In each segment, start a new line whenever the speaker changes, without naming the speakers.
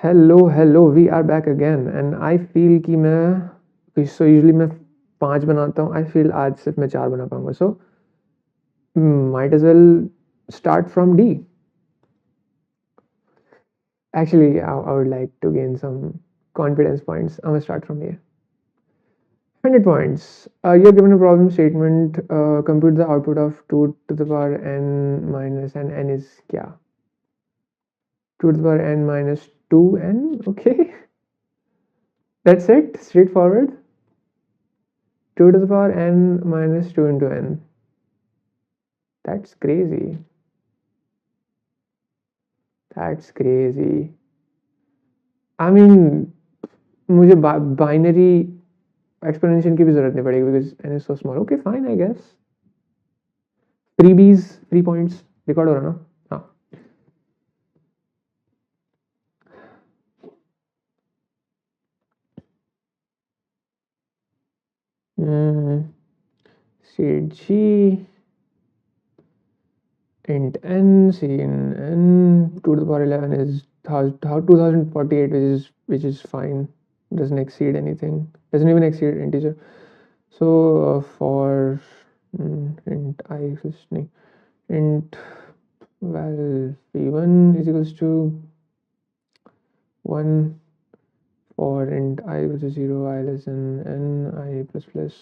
Hello we are back again and I feel कि मैं usually मैं 5 बनाता हूँ। आई फील आज सिर्फ मैं 4 बना पाऊंगा, so might as well start from D. Actually, I would like to gain some confidence points. I'm gonna start from here. 100 points. You're given a problem statement. Compute the output of 2 to the power n minus n is क्या? 2 to the power n minus 2n. Okay. That's it. Straightforward. 2 to the power n minus 2 into n. That's crazy. That's crazy. I mean, मुझे binary exponential की भी जरूरत नहीं पड़ेगी because n is so small. Okay, fine, I guess. Freebies, 3 points. Record हो रहा ना? हाँ. Shade G int n, C in n, 2 to the power 11 is how 2048, which is fine. Doesn't exceed anything. Doesn't even exceed integer. So for int I equals int val v1 is equals to 1 for int I equals to 0, I less than n, I plus plus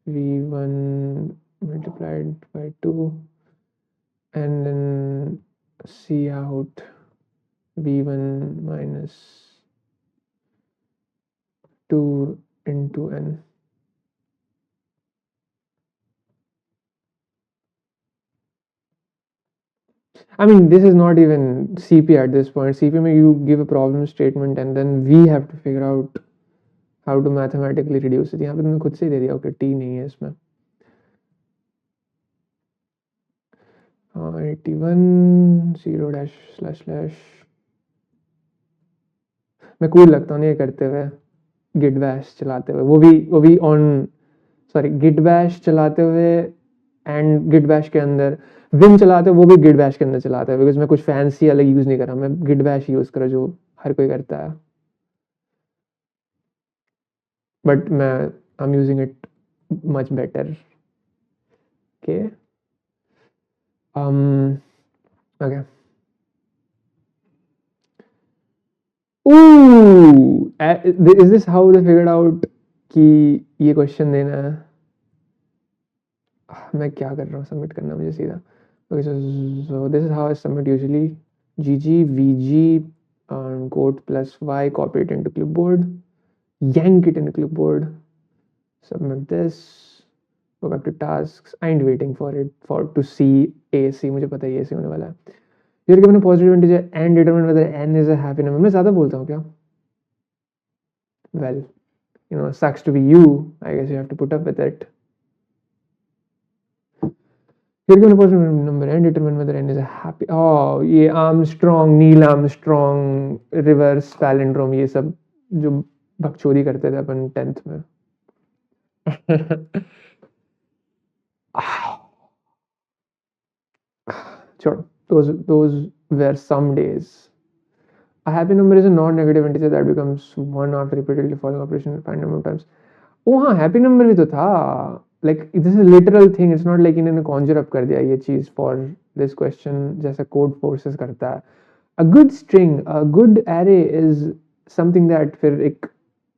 v1 multiplied by 2, and then C out v1 minus 2 into n. I mean, this is not even CP at this point. CP में you give a problem statement and then we have to figure out how to mathematically reduce it. यहाँ पे तुमने खुद से ही दे दिया. Okay, T नहीं है इसमें. 81 0 dash slash slash. मैं कूल लगता हूँ नहीं करते हुए. Git bash चलाते हुए, वो भी on git bash चलाते हुए and git bash के अंदर vim चलाते हुए, वो भी git bash के अंदर चलाते हुए, because मैं कुछ fancy अलग यूज नहीं कर रहा, मैं git bash यूज कर रहा जो हर कोई करता है, but I'm using it much better. Okay. Okay. Ooh, is this how they figured out कि ये क्वेश्चन देना है? मैं क्या कर रहा हूँ, सबमिट करना मुझे सीधा. Okay, so this is how I submit usually. GG VG quote plus Y, copy it into clipboard, yank it into clipboard, submit this, go back to tasks. I ain't waiting for it to see AC. मुझे पता है AC होने वाला है. You're given a positive integer and determine whether n is a happy number. मैं ज़्यादा बोलता हूँ क्या? Well, you know, sucks to be you. I guess you have to put up with it. You're given a positive number and determine whether n is a happy. Oh, ये Armstrong, Neil Armstrong, reverse palindrome, ये सब जो बकचोदी करते थे अपन 10th में. Sure, those were some days. A happy number is a non-negative integer that becomes 1 after repeatedly following operation find number of times. Oh हाँ, happy number भी तो था. Like this is a literal thing. It's not like इन्होंने conjure up कर दिया ये चीज for this question जैसा code forces करता है. A good string, a good array is something that फिर एक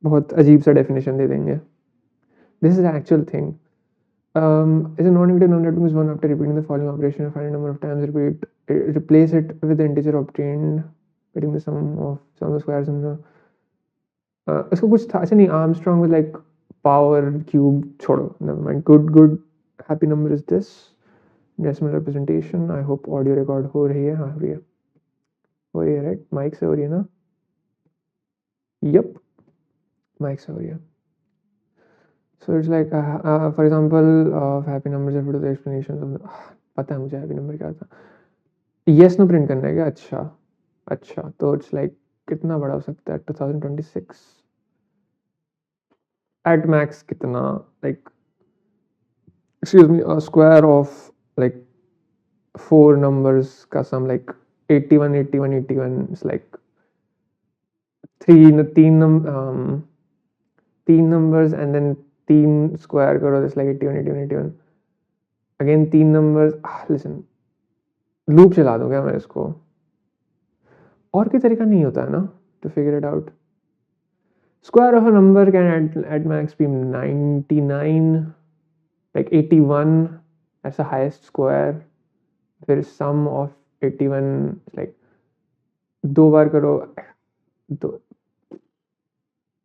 बहुत अजीब सा definition दे देंगे. This is an actual thing. Is a non-negative number that becomes 1 after repeating the following operation find a number of times replace it with the integer obtained getting the sum of the squares and the इसको कुछ था ऐसा नहीं. Armstrong was like power cube छोड़ो, never mind. Good happy number is this decimal representation. I hope audio record हो रही है. हाँ हो रही है right? Mic से हो रही है ना? Yep, mic से हो रही है. So it's like for example happy numbers have to do the explanations of the पता है मुझे happy number क्या था. yes no print करना है क्या? अच्छा तो it's like कितना बड़ा हो सकता है? 2026 at max कितना, like excuse me, a square of like 4 numbers का sum, like 81 is like तीन numbers and then तीन square करो, that's like 81, 81, 81. Again तीन numbers. Listen, loop चला दूं क्या मैं इसको? और कोई तरीका नहीं होता है ना to figure it out? Square of a number can at max be 99, like 81. That's the highest square. फिर sum of 81 like दो बार करो तो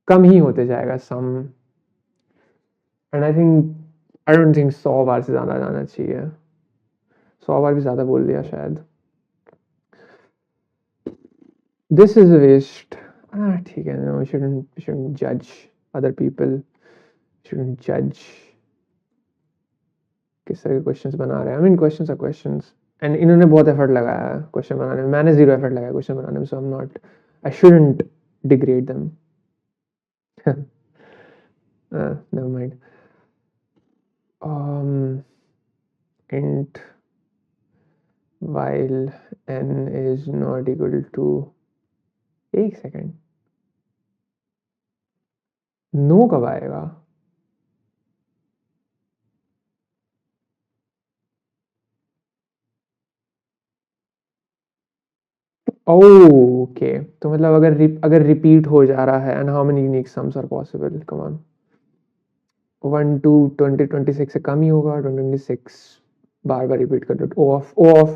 कम ही होते जाएगा sum. And I don't think 100 बार से ज़्यादा जाना चाहिए. 100 बार भी ज़्यादा बोल दिया शायद. This is a waste. ठीक है, no, we shouldn't judge other people. Shouldn't judge किस तरह के questions बना रहे हैं. I mean, questions are questions. And इन्होंने बहुत effort लगाया है question बनाने में. मैंने zero effort लगाया question बनाने में, so I shouldn't degrade them. Never mind. Int while n is not equal to, एक सेकेंड, नो कब आएगा? ओके, तो मतलब अगर रिपीट हो जा रहा है, and how many unique sums are possible? Come on, 1 2 20 26 से कम ही होगा. 26 बार बार रिपीट कर दो. O of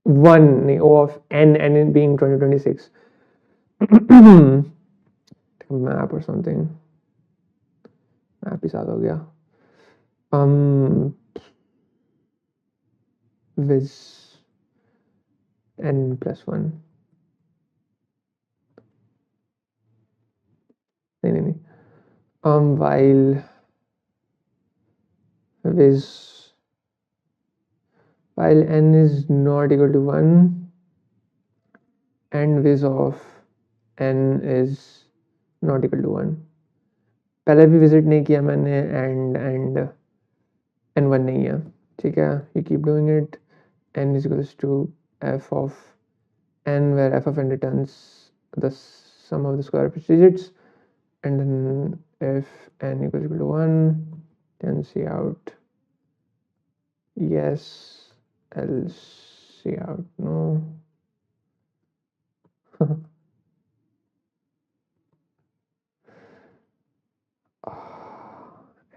1 नहीं, O of n being 26. Map और समथिंग, मैप ही साथ हो गया. विज n+1, नहीं, while n is not equal to 1 and viz of n is not equal to 1. पहले भी विजिट नहीं किया मैंने, एंड n1 नहीं है, ठीक है. You keep doing it. n is equals to f of n, where f of n returns the sum of the square of its digits, and then if n equals to 1, then see out yes, else see out no.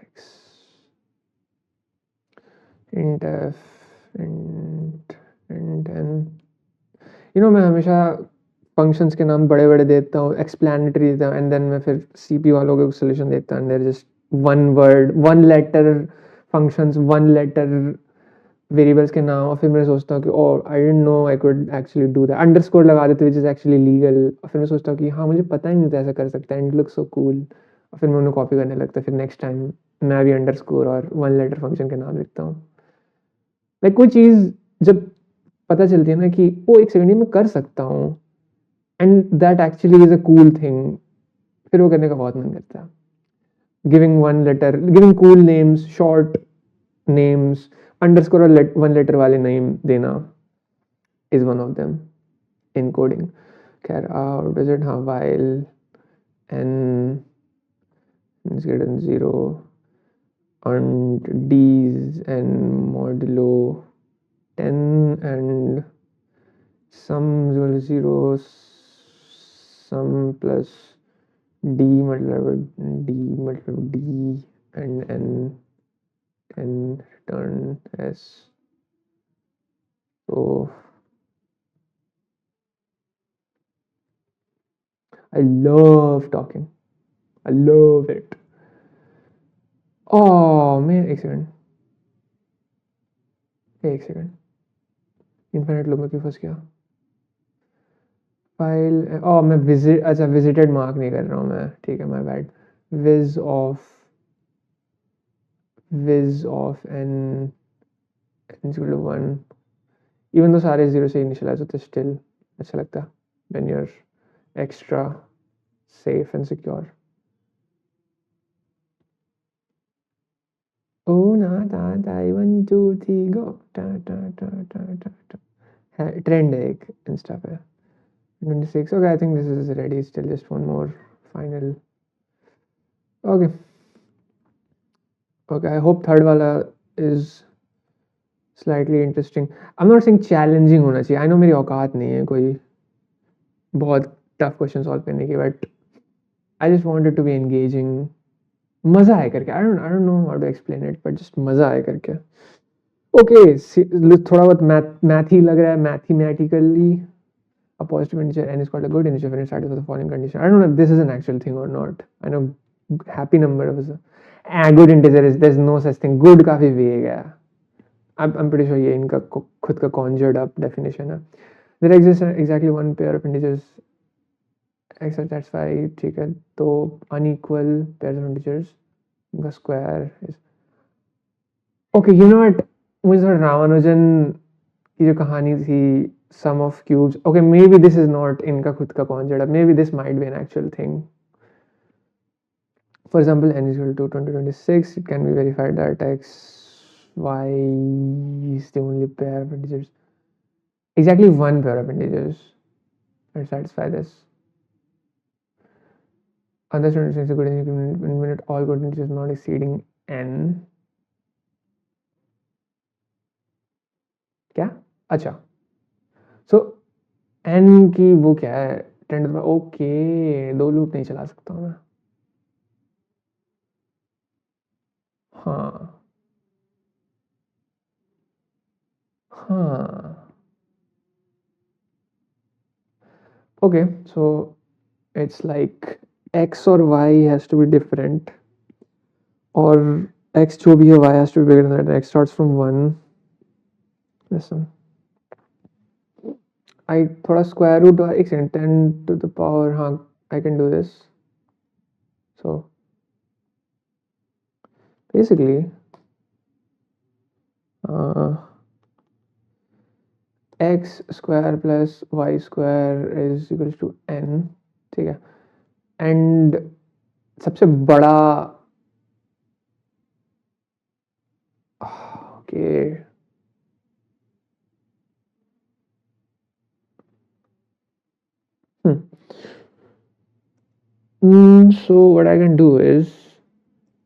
x int f int n. मैं हमेशा functions के नाम बड़े बड़े देता हूँ, explanatory देता हूँ, एंड देन मैं फिर सीपी वालों को सोल्यूशन देता हूँ, and there just one word, one letter functions, one letter variables के नाम. और फिर मैं सोचता हूँ कि I didn't know I could actually do that. Underscore लगा देते विच इज़ एक्चुअली लीगल. और फिर मैं सोचता हूँ कि हाँ, मुझे पता ही नहीं था ऐसा कर सकता है, and it looks so cool. और फिर मैं उन्हें कॉपी करने लगता. फिर नेक्स्ट टाइम मैं भी अंडरस्कोर और वन लेटर फंक्शन के नाम लिखता हूँ. लाइक कोई चीज़ जब पता चलती है ना कि एक सेकेंड में कर सकता हूँ, and that actually is a cool thing, फिर वो करने का बहुत मन करता है. Giving cool names, short names, underscore और वन लेटर वाले नेम देना is one of them in coding. खैर, डिजिट, हाँ, while n is greater than 0 and d's and modulo 10 and sum 0 sum plus d multiplied d and n return s. So I love talking. I love it. Oh man, एक second, infinite loop में क्यों फंस गया? File, मैं visited mark नहीं कर रहा हूँ मैं, ठीक है, my bad. With of n equal to 1, even तो सारे 0 से इनिशियलाइज होते, स्टिल अच्छा लगता है when you are extra safe and secure. Oh na da da 1 2 3 go, ta ta ta ta ta ta. Trend है एक इंस्टा पे, 26. Okay, I think this is ready. Still just one more final. Okay. Okay, I hope third wala is slightly interesting. I'm not saying challenging होना चाहिए. I know मेरी औकात नहीं है कोई बहुत tough question solve करने की, but I just want it to be engaging. मजा आए करके. I don't know how to explain it, but just मजा आए करके. Okay, थोड़ा बहुत math ही लग रहा है. Mathematically, a positive integer n is called a good integer when it starts with the following condition. I don't know if this is an actual thing or not. I know happy number is a good integer is there's no such thing. Good काफी vague है. I'm pretty sure ये इनका खुद का conjured up definition है. There exists exactly one pair of integers x that's why ठीक है तो unequal pairs of integers उनका square is okay. You know what, मुझे थोड़ा रामानुजन की जो कहानी थी sum of cubes. Okay, maybe this is not इनका खुद का conjured up. Maybe this might be an actual thing. For example, n is equal to 2026. It can be verified that x y is the only pair of integers. Exactly one pair of integers that satisfy this. Other students is a good integer when it all good integers not exceeding n. क्या? अच्छा. So n की वो क्या है? 10 to the power. Okay, दो loop नहीं चला सकता हूँ मैं. हाँ. हाँ. Okay, so it's like x or y has to be different, or x जो भी है y has to be bigger than that. X starts from 1. Listen, I थोड़ा square root or x 10 to the power. हाँ, I can do this. So basically, x square plus y square is equals to n. ठीक है. And सबसे बड़ा okay. So what I can do is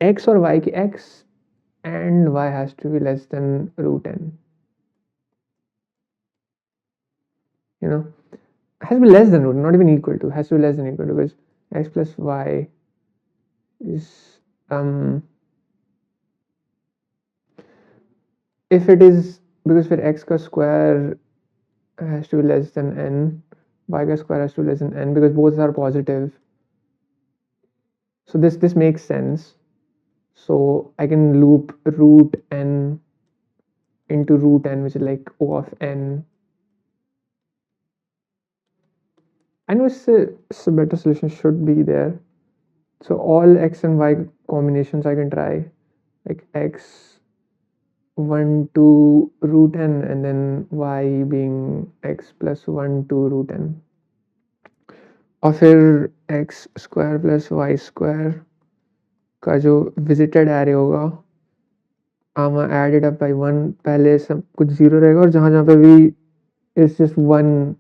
x or y की x and y has to be less than root n. You know, has to be less than root, not even equal to. Has to be less than equal to, because x plus y is if it is, because for x का square has to be less than n, y का square has to be less than n, because both are positive. So this makes sense. So I can loop root n into root n, which is like O of n. I know it's a better solution should be there. So all x and y combinations I can try, like x 1 to root n and then y being x plus 1 to root n. और फिर x square plus y square का जो visited array होगा आमा added up by 1, पहले सब कुछ 0 रहेगा और जहाँ जहाँ पे भी it's just 1,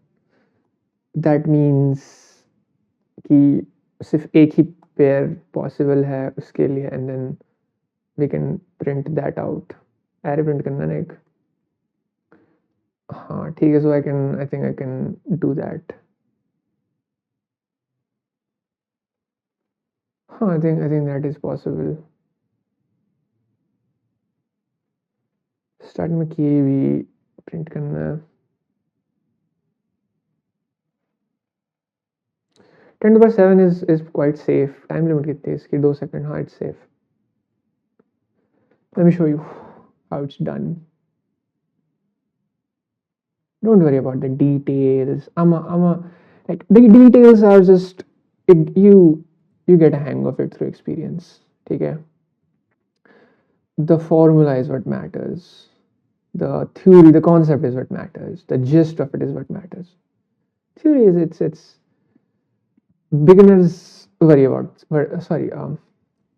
that means कि सिर्फ एक ही pair possible है उसके लिए, and then we can print that out. array print करना ना एक. हाँ ठीक है. So I think I can do that. हाँ, I think that is possible. Start में किए भी print करना है. 10 to the power 7 is quite safe. Time limit कितनी है इसकी? 2 सेकंड. हाँ, it's safe. Let me show you how it's done. Don't worry about the details. Like the details are just you get a hang of it through experience. ठीक है. The formula is what matters. The theory, the concept is what matters. The gist of it is what matters. Theory is it's beginners worry about.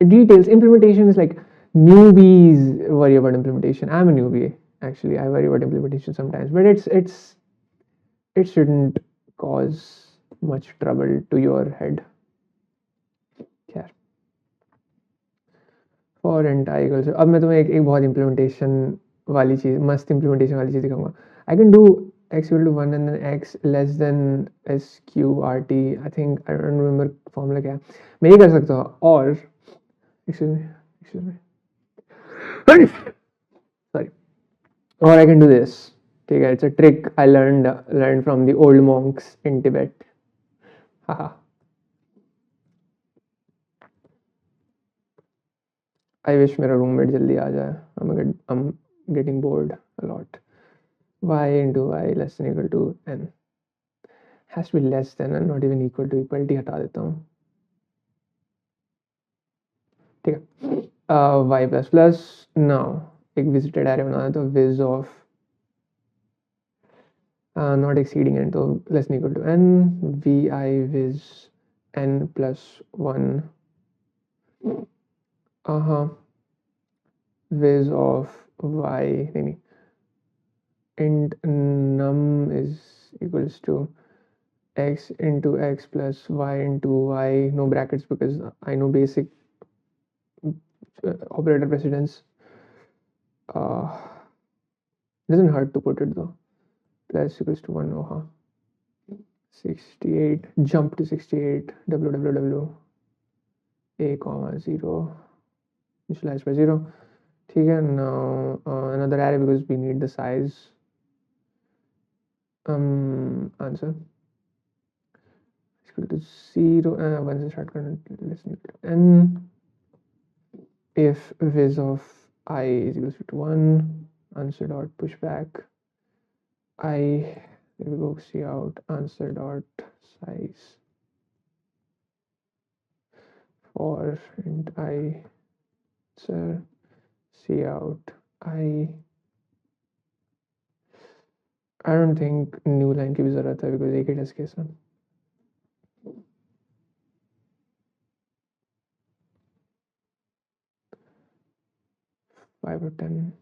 Details. Implementation is like newbies worry about implementation. I'm a newbie actually. I worry about implementation sometimes, but it shouldn't cause much trouble to your head. खैर for int I equals अब मैं तुम्हें एक बहुत implementation वाली चीज़ मस्त implementation वाली चीज़ दिखाऊंगा. I can do x equal to 1 and then x less than sqrt. I think I don't remember formula क्या है. मैं ये कर सकता हूँ और excuse me sorry or I can do this. ठीक है, it's a trick I learned from the old monks in Tibet. Haha. I wish मेरा roommate जल्दी आ जाए. I'm getting bored a lot. Y into y less than equal to n has to be less than and not even equal to. Equality हटा देता हूँ. ठीक है. Y plus plus now एक visited array बनाना है तो viz of not exceeding n तो less than equal to n vi viz n plus 1 viz of y नहीं int num is equals to x into x plus y into y, no brackets because I know basic operator precedence. Doesn't hurt to put it though. Plus equals to 1 68 jump to 68 www a comma 0 initialized by 0. ठीक है. Now another array because we need the size. Answer equal to 0 once I start listen to n if viz of I is equal to 1 answer dot pushback I there we go see out answer dot size for int I answer see out I don't think new line की भी जरूरत है because एक ही test case है. Five or 10.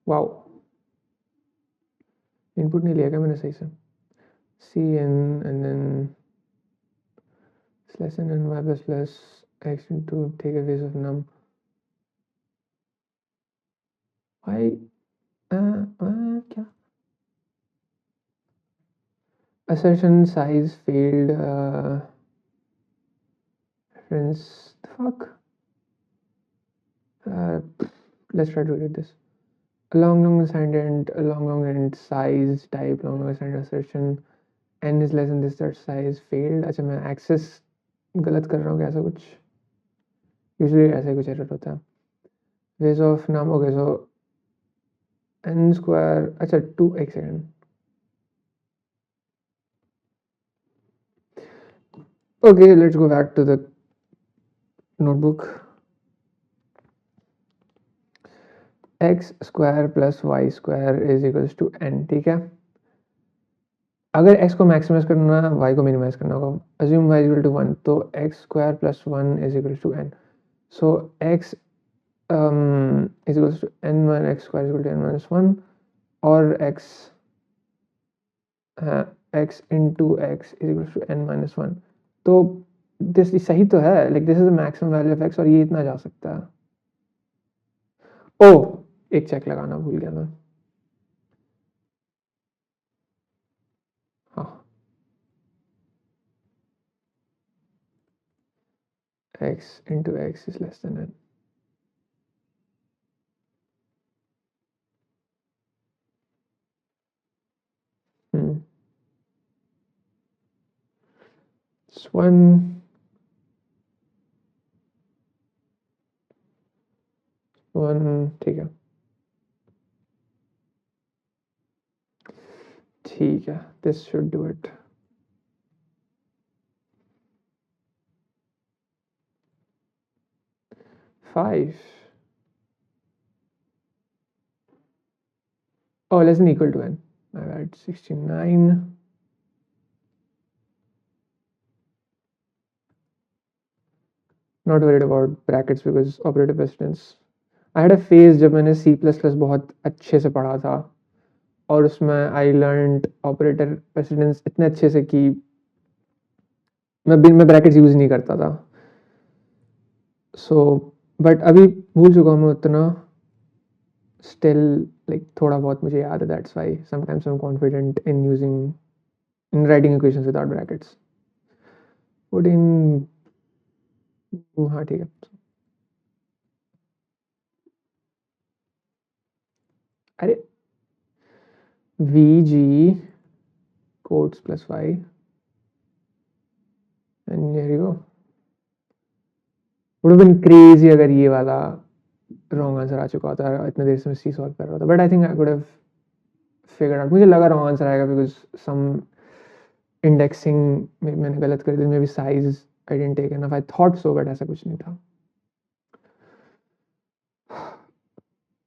Wow. Input नहीं लिया क्या मैंने सही से. cn and then slash n and y plus plus x into take a base of num. Why? क्या? Assertion size failed. Reference. The fuck. Let's try to read this. A long assigned int, a long int size type, long assigned assertion n is less than this that size failed. अच्छा मैं access गलत कर रहा हूँ क्या ऐसा कुछ. Usually ऐसा ही कुछ error होता है. Base of num. Okay, so n square. अच्छा 2x second. Okay, let's go back to the notebook. x square plus y square is equals to n. ठीक है. अगर x को मैक्सिमाइज करना है y को मिनिमाइज करना होगा. assume y is equal to 1 तो x square plus 1 is equals to n. so x is equals to n minus x square is equal to n minus 1 और x into x is equals to n minus 1. तो this सही तो है. like this is the maximum value of x और ये इतना जा सकता है. ओ एक चेक लगाना भूल गया मैं. हाँ x into x is less than n. It's 1 ठीक है. ठीक है. This should do it. Five. Oh, less than equal to n. My bad. 69. Not worried about brackets because operator precedence. I had a phase जब मैंने C++ बहुत अच्छे से पढ़ा था और उसमें आई लर्नड ऑपरेटर प्रेसिडेंस इतने अच्छे से कि मैं ब्रैकेट्स यूज़ नहीं करता था. सो बट अभी भूल चुका हूँ मैं उतना. स्टिल लाइक थोड़ा बहुत मुझे याद है. That's why sometimes I am confident in using in writing equations without brackets. Put in. हाँ ठीक है. अरे V G quotes plus Y and here you go. Would have been crazy अगर ये वाला रॉन्ग आंसर आ चुका होता. इतने देर से मैं सी सॉल्व कर रहा था. But I think I could have figure out. मुझे लगा रॉन्ग आंसर आएगा बिकॉज सम इंडेक्सिंग में मैंने गलत कर दी. Maybe size I didn't take enough. I thought so but ऐसा कुछ नहीं था.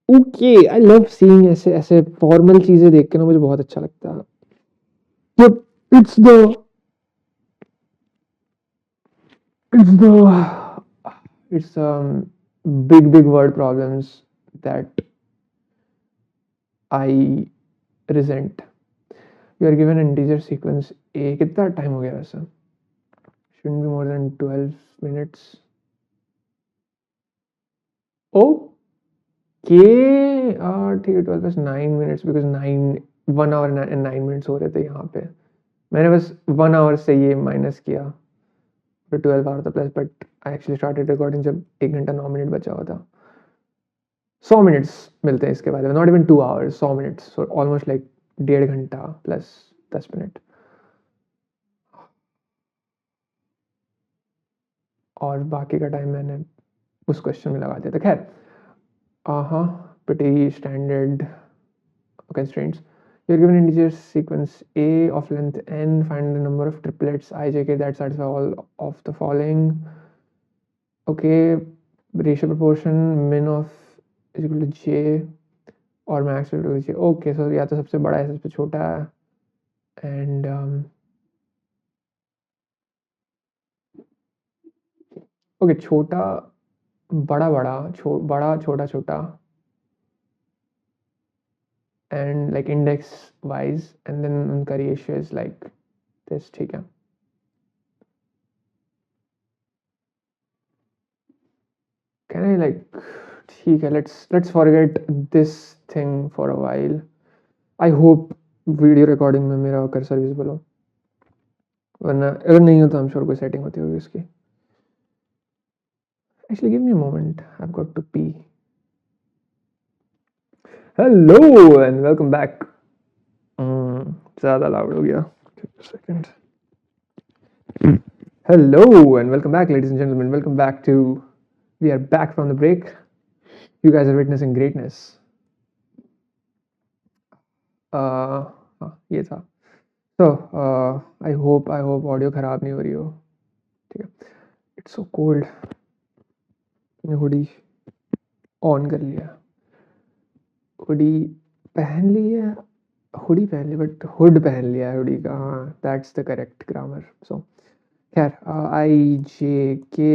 ओके आई लव सीइंग ऐसे ऐसे फॉर्मल चीजें देख के ना मुझे बहुत अच्छा लगता है. But it's the it's big word problems that I resent. You are given an integer sequence A. कितना टाइम हो गया वैसे? Shouldn't be more than 12 minutes. Okay. ठीक है 12 plus 9 minutes because 1 hour and 9 minutes हो रहे थे यहाँ पे. मैंने बस 1 hour से ये माइनस किया. तो 12 hour था plus. But I actually started recording जब 1 घंटा 9 मिनट बचा हुआ था. 100 मिनट्स मिलते हैं इसके बाद. Not even 2 hours. 100 minutes. So almost like 1.5 घंटा प्लस 10 मिनट. और बाकी का टाइम मैंने उस क्वेश्चन में लगा दिया था. खैर हाँ pretty standard constraints. You're given integer sequence A of length n. Find the number of triplets I, j, k that satisfy all of the following. Okay, ratio proportion min of is equal to j और max is equal to j. Okay, so या तो सबसे बड़ा है सबसे छोटा है. And okay, छोटा बड़ा बड़ा बड़ा छोटा छोटा and like index wise and then उनका ratio is like this. ठीक है. Can I like ठीक है. let's forget this thing for a while. I hope video recording में मेरा कर्सर विजिबल हो. वरना अगर नहीं हो तो I'm sure कोई सेटिंग होती होगी इसकी. Actually give me a moment. I've got to pee. Hello and welcome back. ज़्यादा लाउड हो गया. Second. Hello and welcome back, ladies and gentlemen. Welcome back to. We are back from the break. You guys are witnessing greatness. ये था. So I hope audio खराब नहीं हो रही हो. ठीक है. It's so cold. मैंने हुडी ऑन कर लिया. हुडी पहन ली है. हुडी पहन ली बट हुड पहन लिया है हुडी का. हाँ दैट्स द करेक्ट ग्रामर. सो खैर आई जे के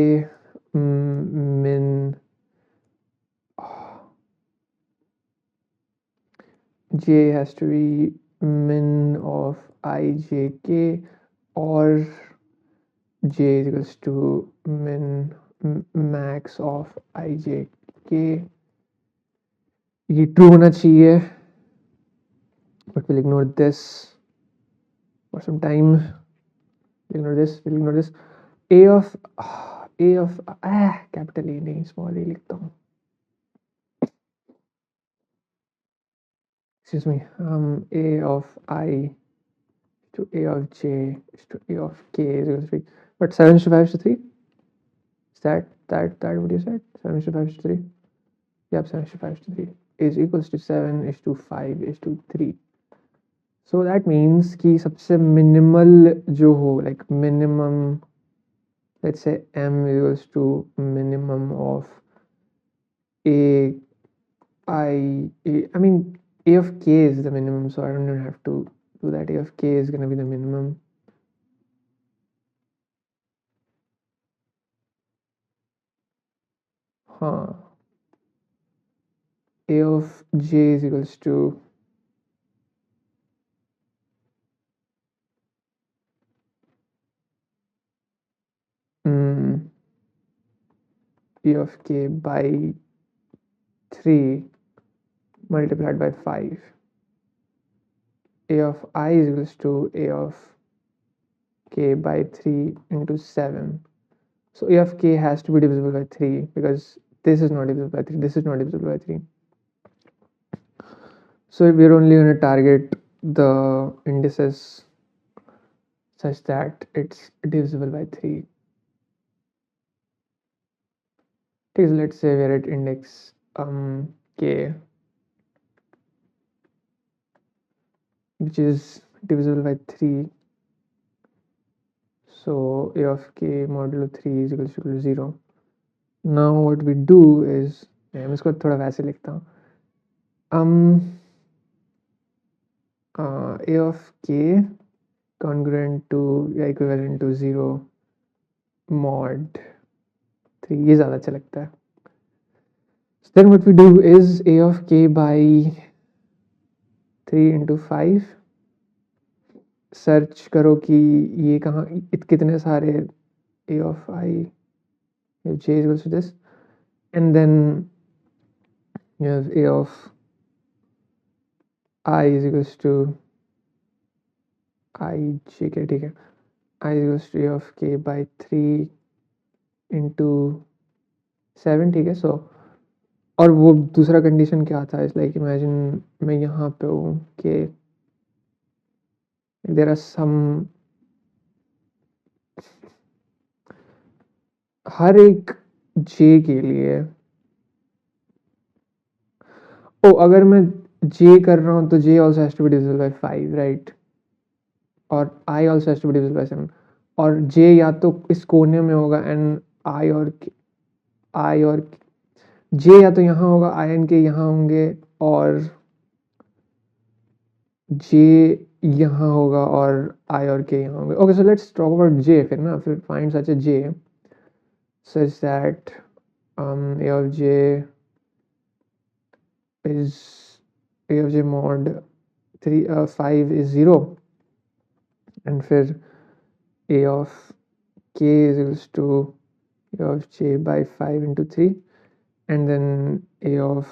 min j has to be min of I j k or j is equals to min max of I j k. ये true होना चाहिए but we'll ignore this for some time. We'll ignore this. A of capital A नहीं small a लिखता हूँ. Excuse me. A of I to A of j is to A of k is equal to 3. But 7 is to 5 is to 3. Is that what you said? 7 is to 5 is to 3. Yep, 7 is to 5 is to 3 is equals to 7 is to 5 is to 3. So that means कि सबसे minimal जो हो like minimum, let's say m equals to minimum of a I mean a of k is the minimum, so I don't even have to do that. A of k is gonna be the minimum. A of j is equals to a of k by 3 multiplied by 5. A of I is equals to a of k by 3 into 7. So a of k has to be divisible by 3 because this is not divisible by 3, this is not divisible by 3. So we're only going to target the indices such that it's divisible by 3. Okay, so let's say we're at index k, which is divisible by 3. So a of k modulo 3 is equals to 0. Now what we do is, मैं इसको थोड़ा वैसे लिखता हूँ, a of k congruent to या equivalent to 0 mod 3, ये ज़्यादा अच्छा लगता है. So then what we do is a of k by 3 into 5. Search करो कि ये कहाँ कितने सारे a of I if j is equals to this, and then you have a of I is equals to I j k, ठीक है, I is equals to a of k by 3 into 7, ठीक है. सो और वो दूसरा condition क्या था, it's like imagine मैं यहाँ पे हूँ कि देयर आर सम, हर एक j के लिए, ओ अगर मैं j कर रहा हूँ तो j also has to be divisible by 5, right, और I also has to be divisible by 7, और j या तो इस कोने में होगा एंड I और j या तो यहाँ होगा, I and k यहाँ होंगे, और j यहाँ होगा और I और k यहाँ होंगे. Okay, so let's talk about j फिर find such a j such that a of j mod 5 is 0, and फिर a of k is equals to a of j by 5 into 3, and then a of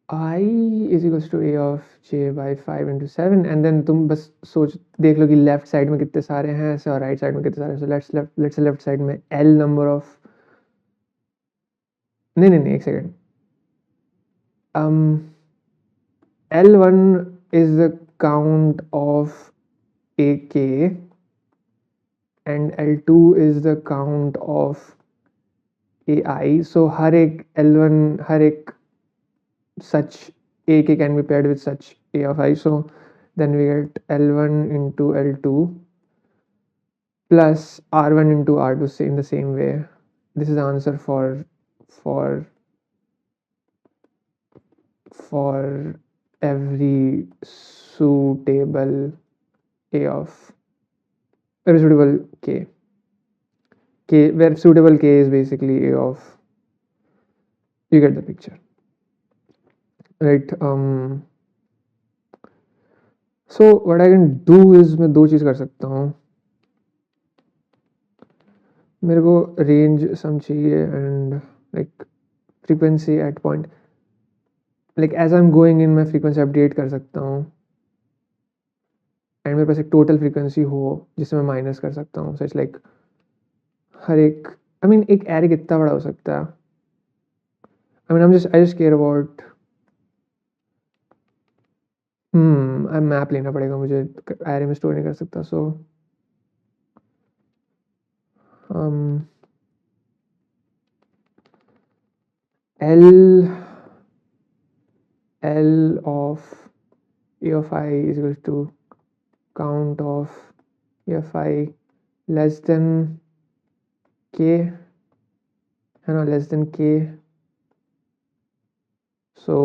I is equals to a of j by 5 into 7, and then तुम बस सोच देख लो कि left side में कितने सारे हैं ऐसे और राइट साइड में कितने सारे हैं. सो लेट्स लेफ्ट साइड में l नंबर ऑफ, नहीं एक second, L1 is the count of AK and L2 is the count of AI. So हर एक L1, हर एक such AK can be paired with such A of I. So then we get L1 into L2 plus R1 into R2 in the same way. This is the answer for every suitable A of every suitable K, where suitable K is basically A of, you get the picture, right? So what I can do is मैं दो चीज़ कर सकता हूँ, मेरे को range sum चाहिए and like frequency at point, like as I am going in मैं frequency update कर सकता हूँ एंड मेरे पास एक टोटल फ्रीक्वेंसी हो जिसे मैं माइनस कर सकता हूँ. सो इट्स लाइक हर एक, आई मीन एक एरे कितना बड़ा हो सकता है, I mean I just care about, map लेना पड़ेगा मुझे, एरे में स्टोर नहीं कर सकता. सो L of A of I is equal to count of A of I less than K, है ना, less than K. So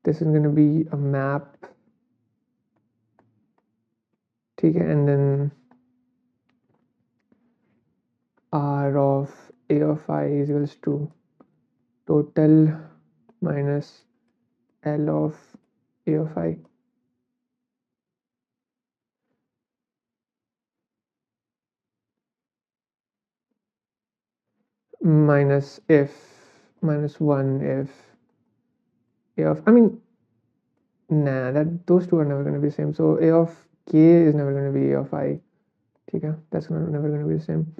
this is going to be a map, ठीक है, and then R of A of I is equals to total minus L of A of I. minus if minus 1 if a of, I mean, nah, that those two are never going to be the same. So a of k is never going to be a of I. Okay, that's never going to be the same.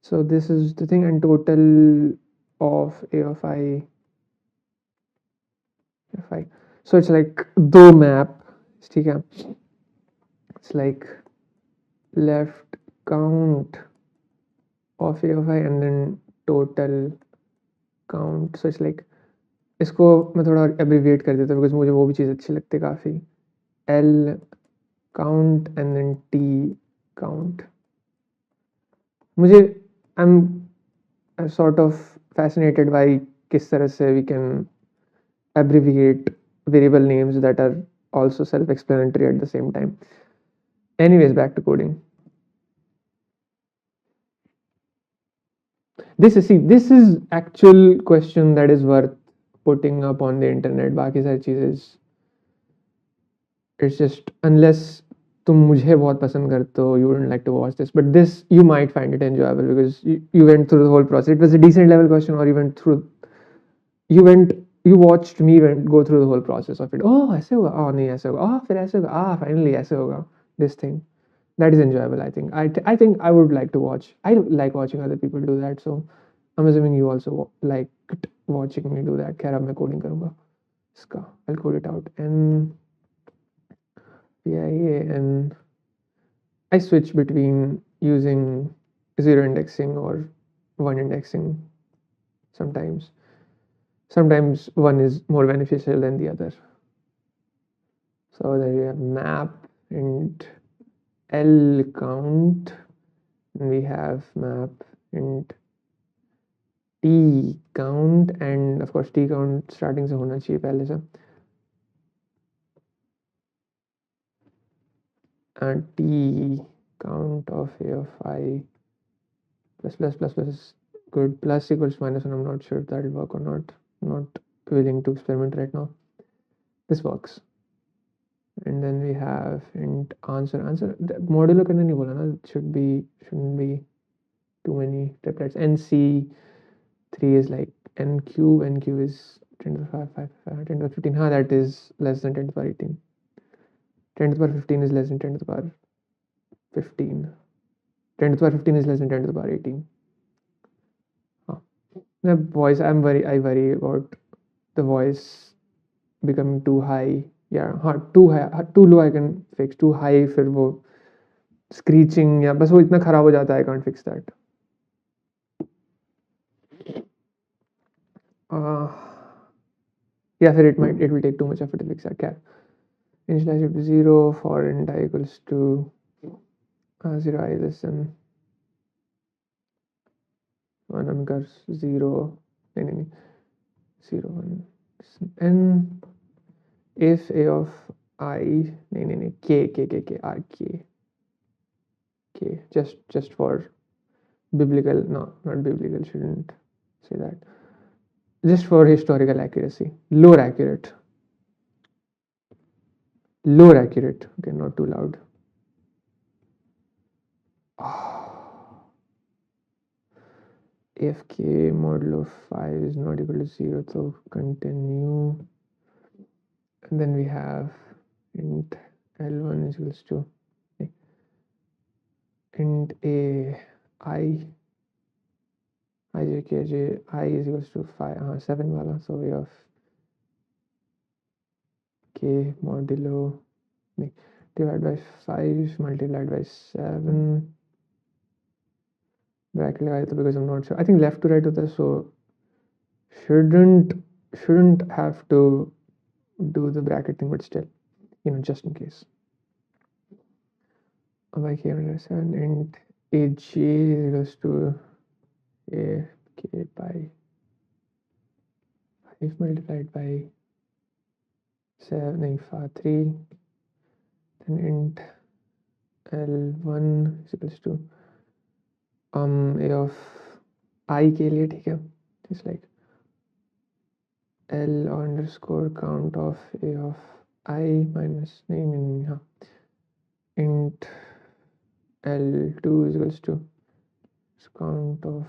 So this is the thing, and total of a of I. So it's like the map. Okay, it's like left count of a of I and then total count. So it's like, इसको मैं थोड़ा abbreviate कर देता हूँ because मुझे वो भी चीज़ अच्छी लगती है काफ़ी. L count and then T count. मुझे I'm sort of fascinated by किस तरह से we can abbreviate variable names that are also self-explanatory at the same time. Anyways, back to coding. This is actual question that is worth putting up on the internet. बाकी सारी चीज़ें, it's just unless तुम मुझे बहुत पसंद करते हो, you wouldn't like to watch this, but this you might find it enjoyable because you went through the whole process. It was a decent level question, or you watched me go through the whole process of it. Oh, ऐसे होगा, oh नहीं ऐसे होगा, oh फिर ऐसे होगा, finally ऐसे होगा. This thing that is enjoyable. I think I think I would like to watch. I like watching other people do that. So I'm assuming you also liked watching me do that. खैर अब मैं coding करूँगा इसका. I'll code it out and yeah, and I switch between using 0 indexing or 1 indexing sometimes. Sometimes one is more beneficial than the other. So then we have map and L count, and we have map and T count, and of course T count starting से होना चाहिए पहले से. And T count of a of I plus good, plus equals minus, and I'm not sure if that will work or not. I'm not willing to experiment right now. This works. And then we have int answer modulo करने नहीं बोला ना, shouldn't be too many triplets. NC3 is like n cube is 10 to the power 5, 10 to the power 15. That is less than 10 to the power 18. 10 to the power 15 is less than 10 to the power 15. 10 to the power 15 is less than 10 to the power 18. The voice, I worry about the voice becoming too high. Yeah, too high, too low I can fix. Too high फिर वो screeching या बस वो इतना खराब हो जाता है. I can't fix that. Yeah, फिर it will take too much effort to fix that. क्या initialize it to 0 for int I equals to 0 I less than 1 anchor 0 नहीं 0 1 and if a of I नहीं k just for biblical, no, not biblical, shouldn't say that, just for historical accuracy, lower accurate, okay, not too loud. If k modulo 5 is not equal to 0, so continue. And then we have int L1 is equals to int a I ij I is equals to 7 wala, so we have k modulo divided by 5 multiplied by 7 bracket लगाया because I'm not sure. I think left to right होता है, so shouldn't have to do the bracket thing, but still, just in case. By k minus 7 int aj is equals to a k by 5 multiplied by 7 3, then int L1 is equals to a of I के लिए, ठीक है, just like L underscore count of a of I minus नहीं int L2 is equals to count of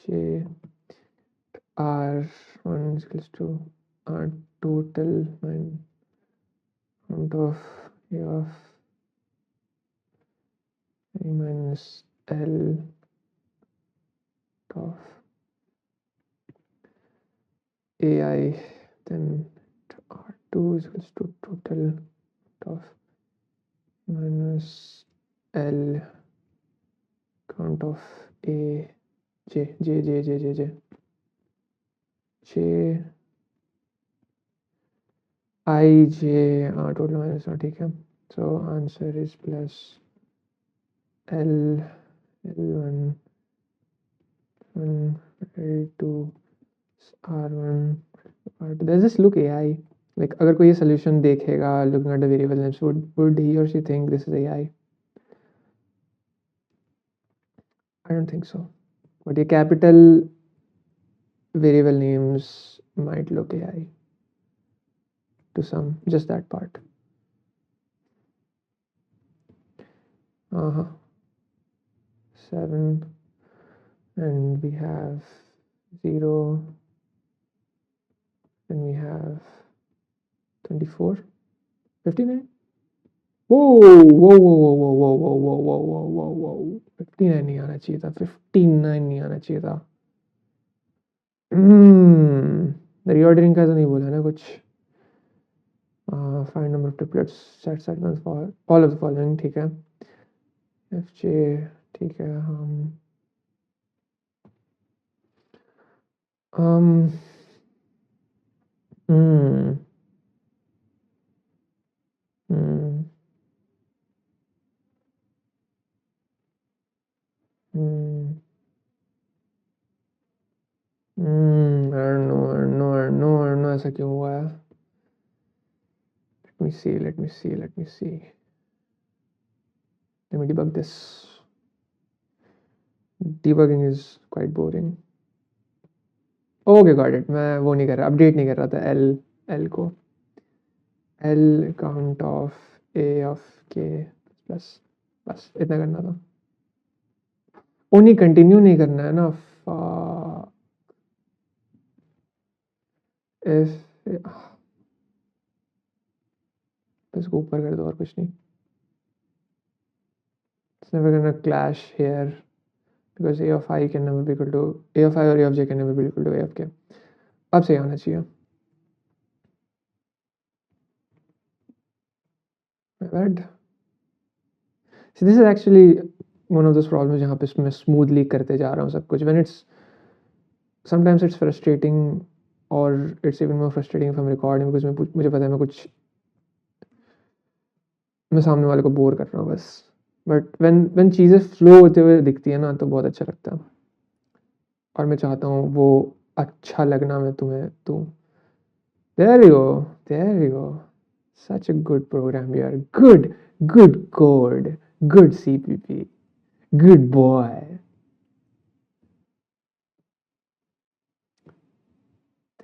j r1 is equals to r total amount of a of a minus l of ai, then r2 is equals to total of minus l count of a j I j total minus ठीक है. So answer is plus L L1 L2 R1 R2. Does this look AI? Like अगर कोई ये solution देखेगा looking at the variable names, would he or she think this is AI? I don't think so. But the capital variable names might look AI to some, just that part. 7, and we have 0, then we have 24, 59. Whoa, whoa, whoa, whoa, whoa, whoa, whoa, whoa, whoa, whoa, whoa, whoa. 59 नहीं आना चाहिए था, 59 नहीं आना चाहिए था. Reordering का तो नहीं बोला ना कुछ. Find number of triplets, set all of the following. ठीक है, एफ जे. ठीक है, हम I don't know ऐसा क्यों हुआ है. Let me see. Let me debug this. Debugging is quite boring. Okay, got it. मैं वो नहीं कर रहा, अपडेट नहीं कर रहा था L को. L count of A of K plus, बस इतना करना था. वो नहीं, कंटिन्यू नहीं करना है ना. इसको ऊपर कर दो और कुछ नहीं. It's never gonna clash here because A of I can never be equal to A of I or A of J can never be equal to A of K. अब सही आना चाहिए. My bad. See, this is actually one of those problems जहाँ पे मैं smoothly करते जा रहा हूँ सब कुछ. When sometimes it's frustrating, or it's even more frustrating if I'm recording because मुझे पता है मैं सामने वाले को बोर कर रहा हूँ बस. बट when चीज़ें फ्लो होते हुए दिखती है ना तो बहुत अच्छा लगता है, और मैं चाहता हूँ वो अच्छा लगना मैं तुम्हें दूँ. There you go. Such a good program here. Good code. Good CPP. Good boy.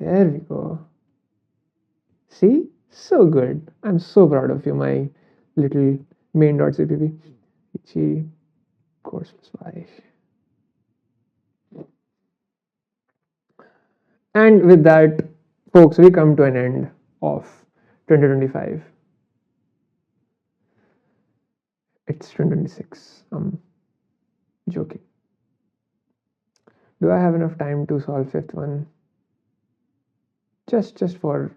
There we go. See? So good. I'm so proud of you, my little main.cpp. G course plus y. And with that, folks, we come to an end of 2025. It's 2026. I'm joking. Do I have enough time to solve fifth one? Just for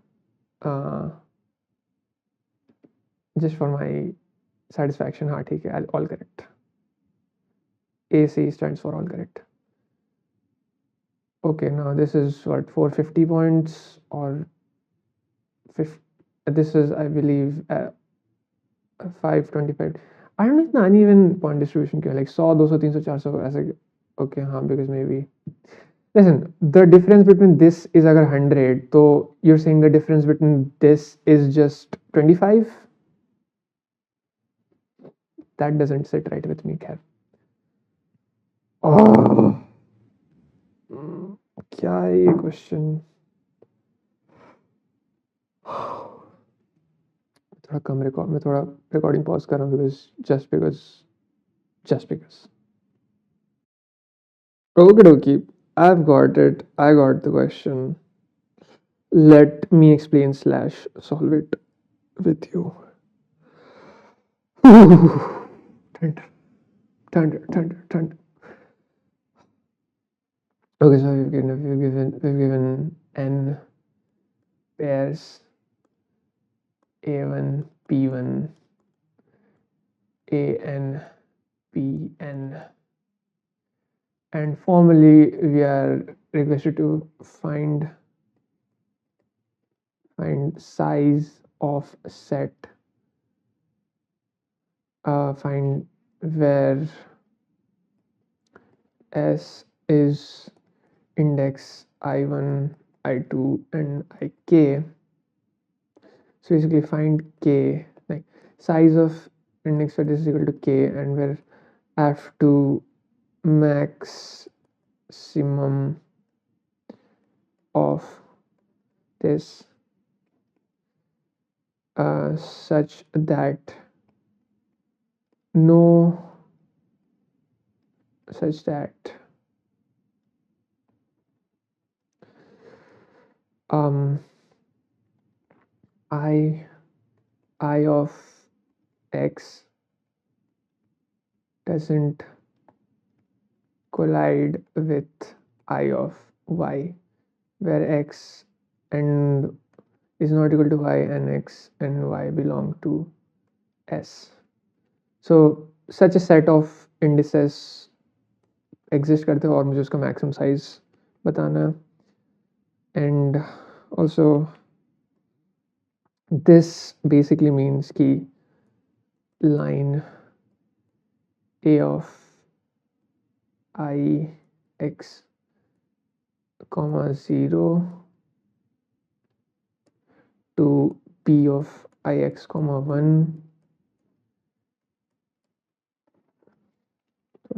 my satisfaction. हाँ ठीक है, all correct. AC stands for all correct. Okay, now this is what, 450 points or 50, this is I believe 525. I don't know इतना uneven point distribution क्यों, like 100, 200, 300, 400 ऐसे. Okay, हाँ, because maybe. Listen, the difference between this is agar 100, so you're saying the difference between this is just 25? That doesn't sit right with me, Kev. Oh, क्या है ये question. थोड़ा कम record, मैं थोड़ा recording pause कर रहा हूँ just because. Okay. I've got it. I got the question. Let me explain slash solve it with you. Thunder, thunder. Okay, so we've given n pairs a1 p1 an pn, and formally we are requested to find size of set, find where s is index i1, i2 and ik. So basically find k, like size of index set is equal to k, and where I have to maximum of this such that no such that I of x doesn't collide with I of y, where x and is not equal to y and x and y belong to S. So such a set of indices exist करते हैं और मुझे उसका maximum size बताना है. And also this basically means कि line a of I x comma 0 to p of I x comma 1.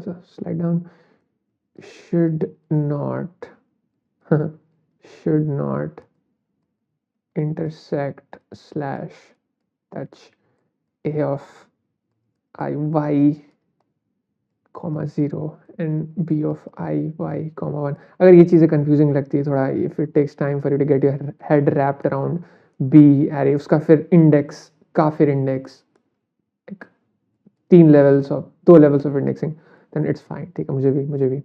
So slide down. Should not intersect slash touch a of I y comma 0 and b of I y comma 1. अगर ये चीज़ें confusing लगती है थोड़ा, if it takes time for you to get your head wrapped around b array, उसका फिर index का फिर index, like 2 levels of indexing, then it's fine. ठीक है, मुझे भी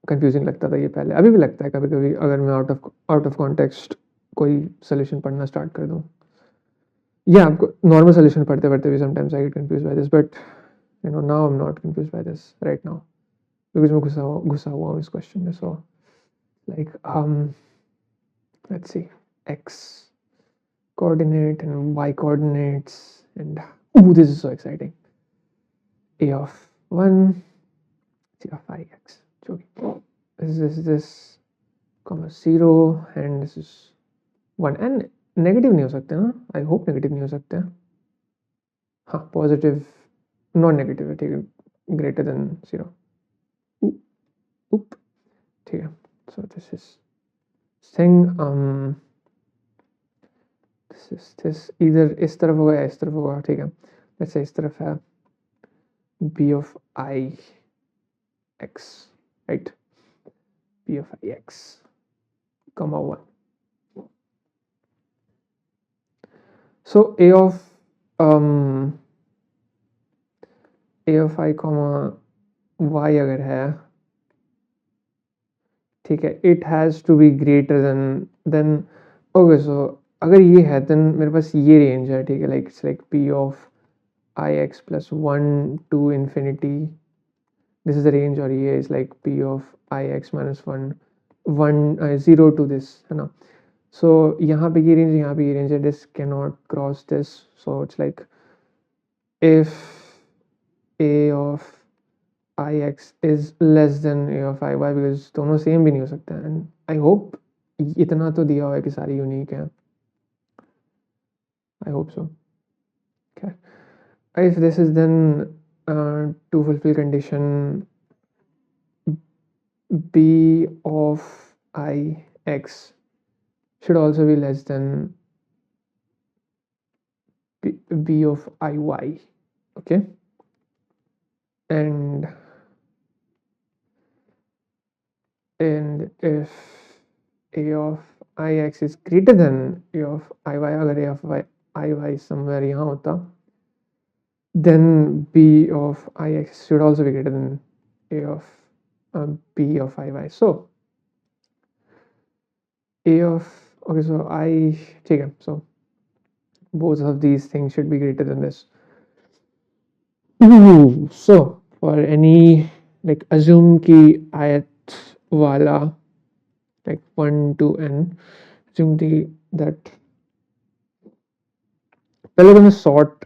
कंफ्यूजिंग लगता था ये पहले, अभी भी लगता है कभी कभी अगर मैं आउट ऑफ कॉन्टेक्स्ट कोई सोल्यूशन पढ़ना स्टार्ट कर दूँ, या आपको नॉर्मल सोल्यूशन पढ़ते पढ़ते भी sometimes I get confuse by this, but you know now I am not confuse by this right now because मैं घुसा हुआ हूँ इस क्वेश्चन में. So like let's see X coordinate and y coordinates, and this is so exciting. A of 1 c of ix, this comma 0 and this is 1, and negative नहीं हो सकते ना, आई होप नेगेटिव नहीं हो सकते हैं. हाँ पॉजिटिव नॉन नेगेटिव है, ठीक है, ग्रेटर देन 0. ठीक है. So this is thing this इधर इस तरफ होगा या इस तरफ होगा. ठीक है, लेट्स से इस तरफ है b of I x, right, b of I x comma 1. So a of I comma y अगर है, ठीक है, it has to be greater than okay. So अगर ये है then मेरे पास ये रेंज है, ठीक है, like it's like p of I x plus 1 to infinity, this is the range, और ये is like p of I x minus 1 0 to this, है ना. So यहाँ पे ये रेंज, यहाँ पे ये रेंज है, this cannot cross this. So it's like if a of ix is less than a of iy, because दोनों सेम भी नहीं हो सकते हैं, and I hope इतना तो दिया हुआ है कि सारी यूनिक है. I hope so. Okay. If this is then to fulfill condition b of ix should also be less than b of iy. Okay, and and if a of ix is greater than a of iy, अगर a of iy somewhere यहाँ होता, then b of ix should also be greater than a of b of iy. So a of, okay, so I take it, so both of these things should be greater than this. So for any, like, assume ki ayat wala, like 1 to n, assume that पहले तो मैं sort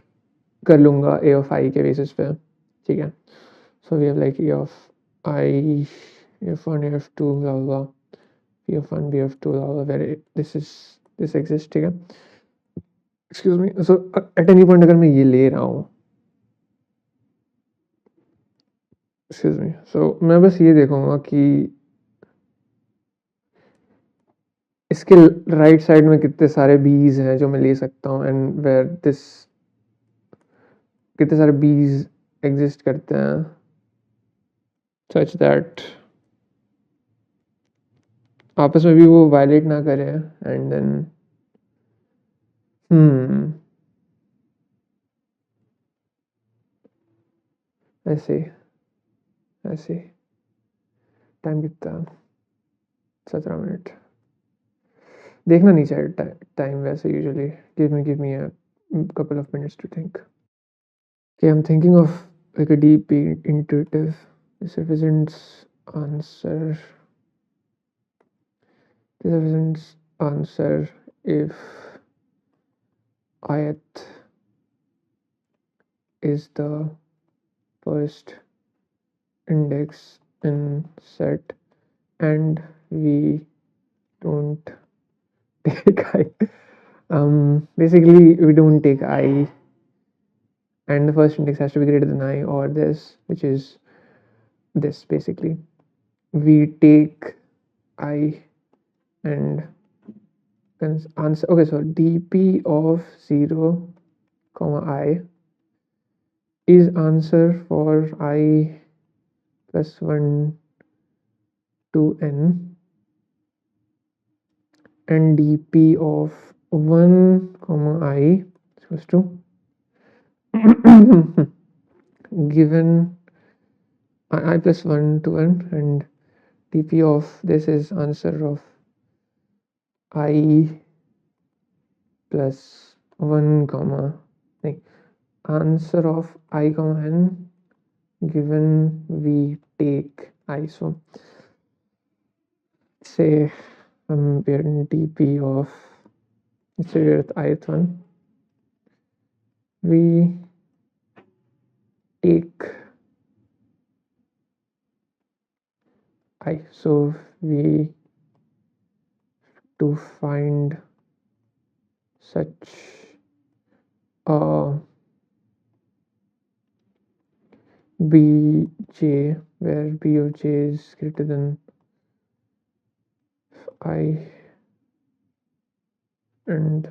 कर लूंगा a of I के basis पे, ठीक है. So we have like a of I, f1, f2, blah blah, b of 1, b of 2, blah blah, where this exists, ठीक है. Excuse me. So at any point अगर मैं ये ले रहा हूँ, excuse me, so मैं बस ये देखूंगा कि इसके राइट साइड में कितने सारे बीज हैं जो मैं ले सकता हूँ, एंड वेयर दिस, कितने सारे बीज एग्जिस्ट करते हैं सच दैट आपस में भी वो वायलेट ना करें, एंड देन ऐसे ऐसे टाइम कितना, 17 मिनट. देखना नहीं चाहिए टाइम वैसे usually. Give me a couple of minutes to think. Okay, I'm thinking of like a deep, intuitive, sufficient answer. Sufficient answer if ith is the first index in set and we don't take I. Basically we don't take I and the first index has to be greater than I, or this, which is this. Basically we take I and answer. Okay, so dp of 0 comma I is answer for I plus 1 to n, and dp of 1 comma I equals to given I plus 1 to n, and dp of this is answer of I plus 1 comma, like, answer of I comma n given we take I. So say we're in dp of, let's say we're at ith one, we take I. So we to find such a bj where b of j is greater than I, and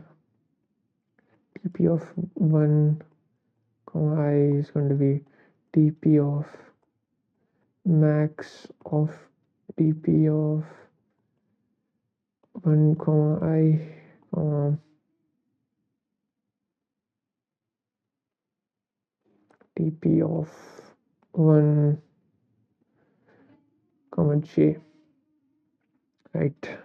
dp of 1 comma I is going to be dp of max of dp of 1 comma I comma dp of 1 comma j, right?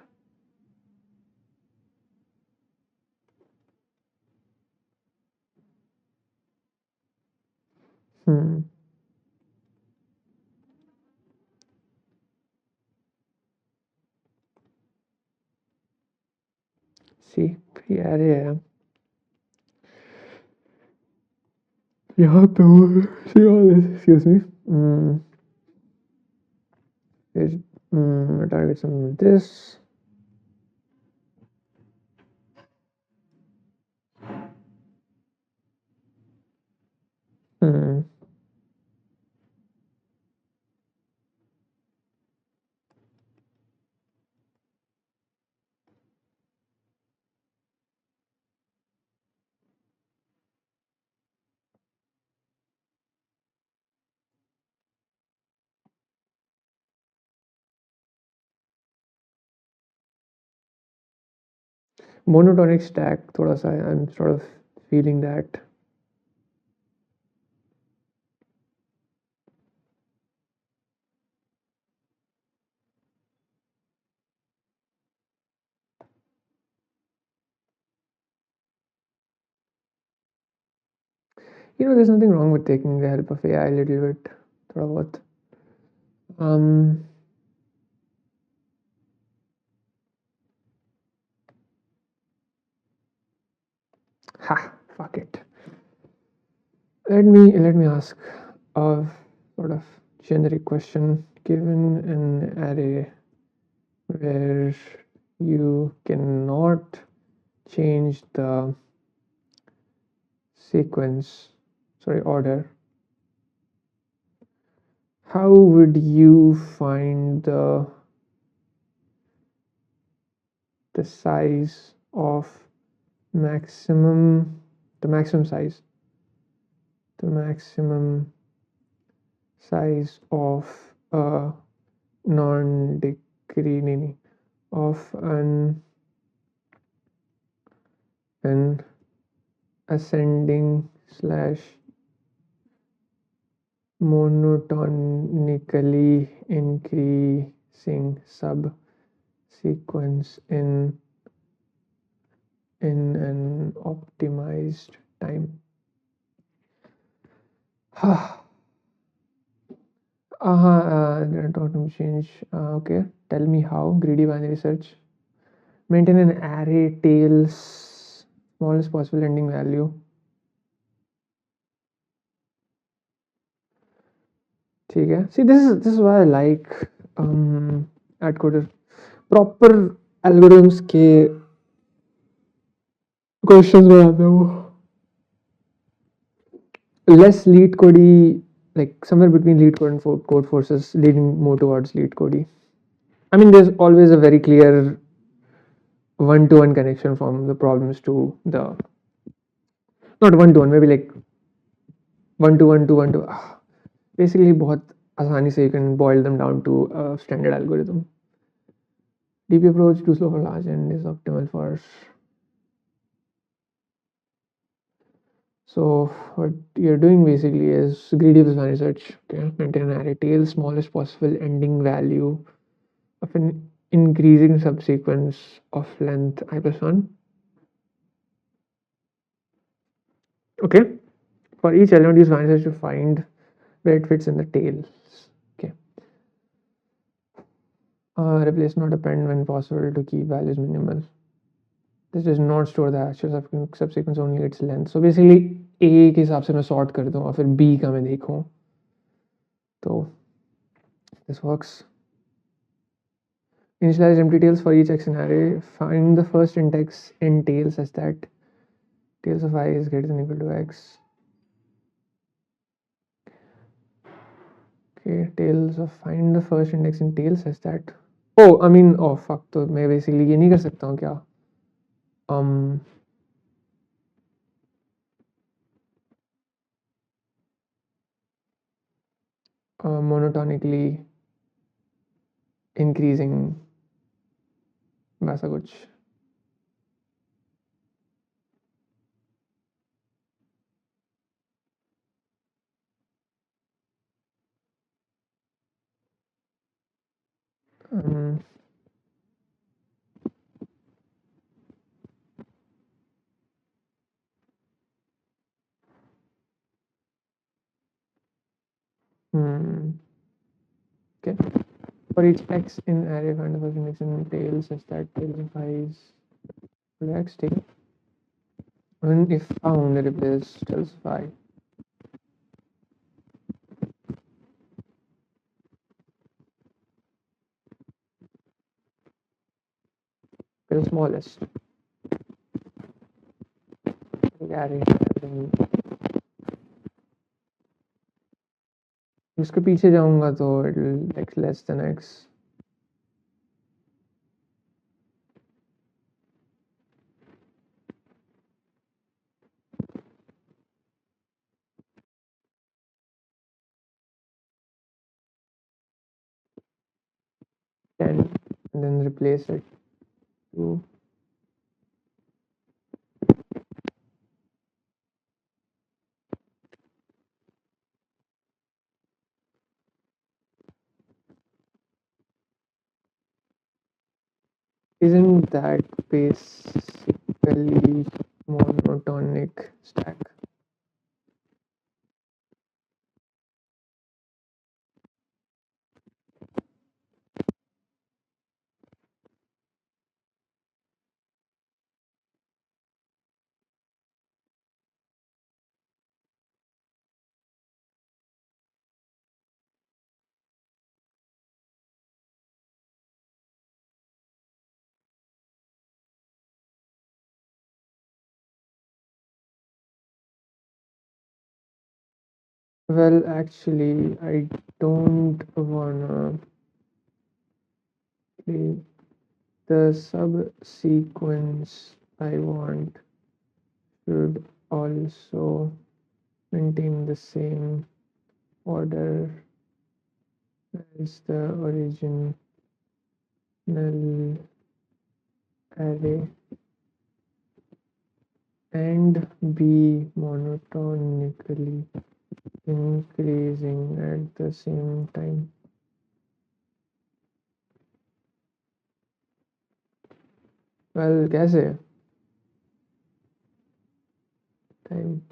See, प्यारे है यहाँ पे. See all this, excuse me. I target some of this. monotonic stack thoda sa I'm sort of feeling that. There's nothing wrong with taking the help of AI a little bit, thoda bahut. Fuck it. Let me ask a sort of generic question. Given an array where you cannot change the order, how would you find the size of maximum the maximum size of a non-degree of an ascending slash monotonically increasing subsequence in an optimized time? Don't change. Okay, tell me how. Greedy binary search. Maintain an array tails smallest possible ending value. ठीक है. See, this is why I like AtCoder. Proper algorithms के questions बनाते हैं वो. Less lead code, like somewhere between lead code and code forces, leading more towards lead code. I mean, there's always a very clear one-to-one connection from the problems to the, not one-to-one, maybe like one-to-one to one to, basically बहुत आसानी से you can boil them down to a standard algorithm. DP approach too slow for large and is optimal for. So what you're doing basically is greedy binary search. Okay, maintain an array tail smallest possible ending value of an increasing subsequence of length I plus 1. Okay, for each element use binary search to find where it fits in the tails. Okay, replace not append when possible to keep values minimal. This does not store the actual subsequence, only its length. So basically A के हिसाब से मैं sort कर दूँ और फिर B का मैं देखूँ, तो this works. Initialize empty tails for each x in array. Find the first index in tails such that tails of I is greater than or equal to x. Okay, tails of find the first index in tails such that. Oh fuck, तो मैं basically ये नहीं कर सकता हूँ क्या? Monotonically increasing वैसा कुछ. Okay. For each x in array, find the first index in tails such that tails of I is equal to x. Take it. And if found, replace tails of I. The smallest. Array उसके पीछे जाऊंगा तो it will x less than x. And then replace it to Isn't that basically monotonic stack? Well, actually, I don't wanna play the subsequence. I want should also maintain the same order as the original array and be monotonically increasing at the same time. Well, कैसे? Time.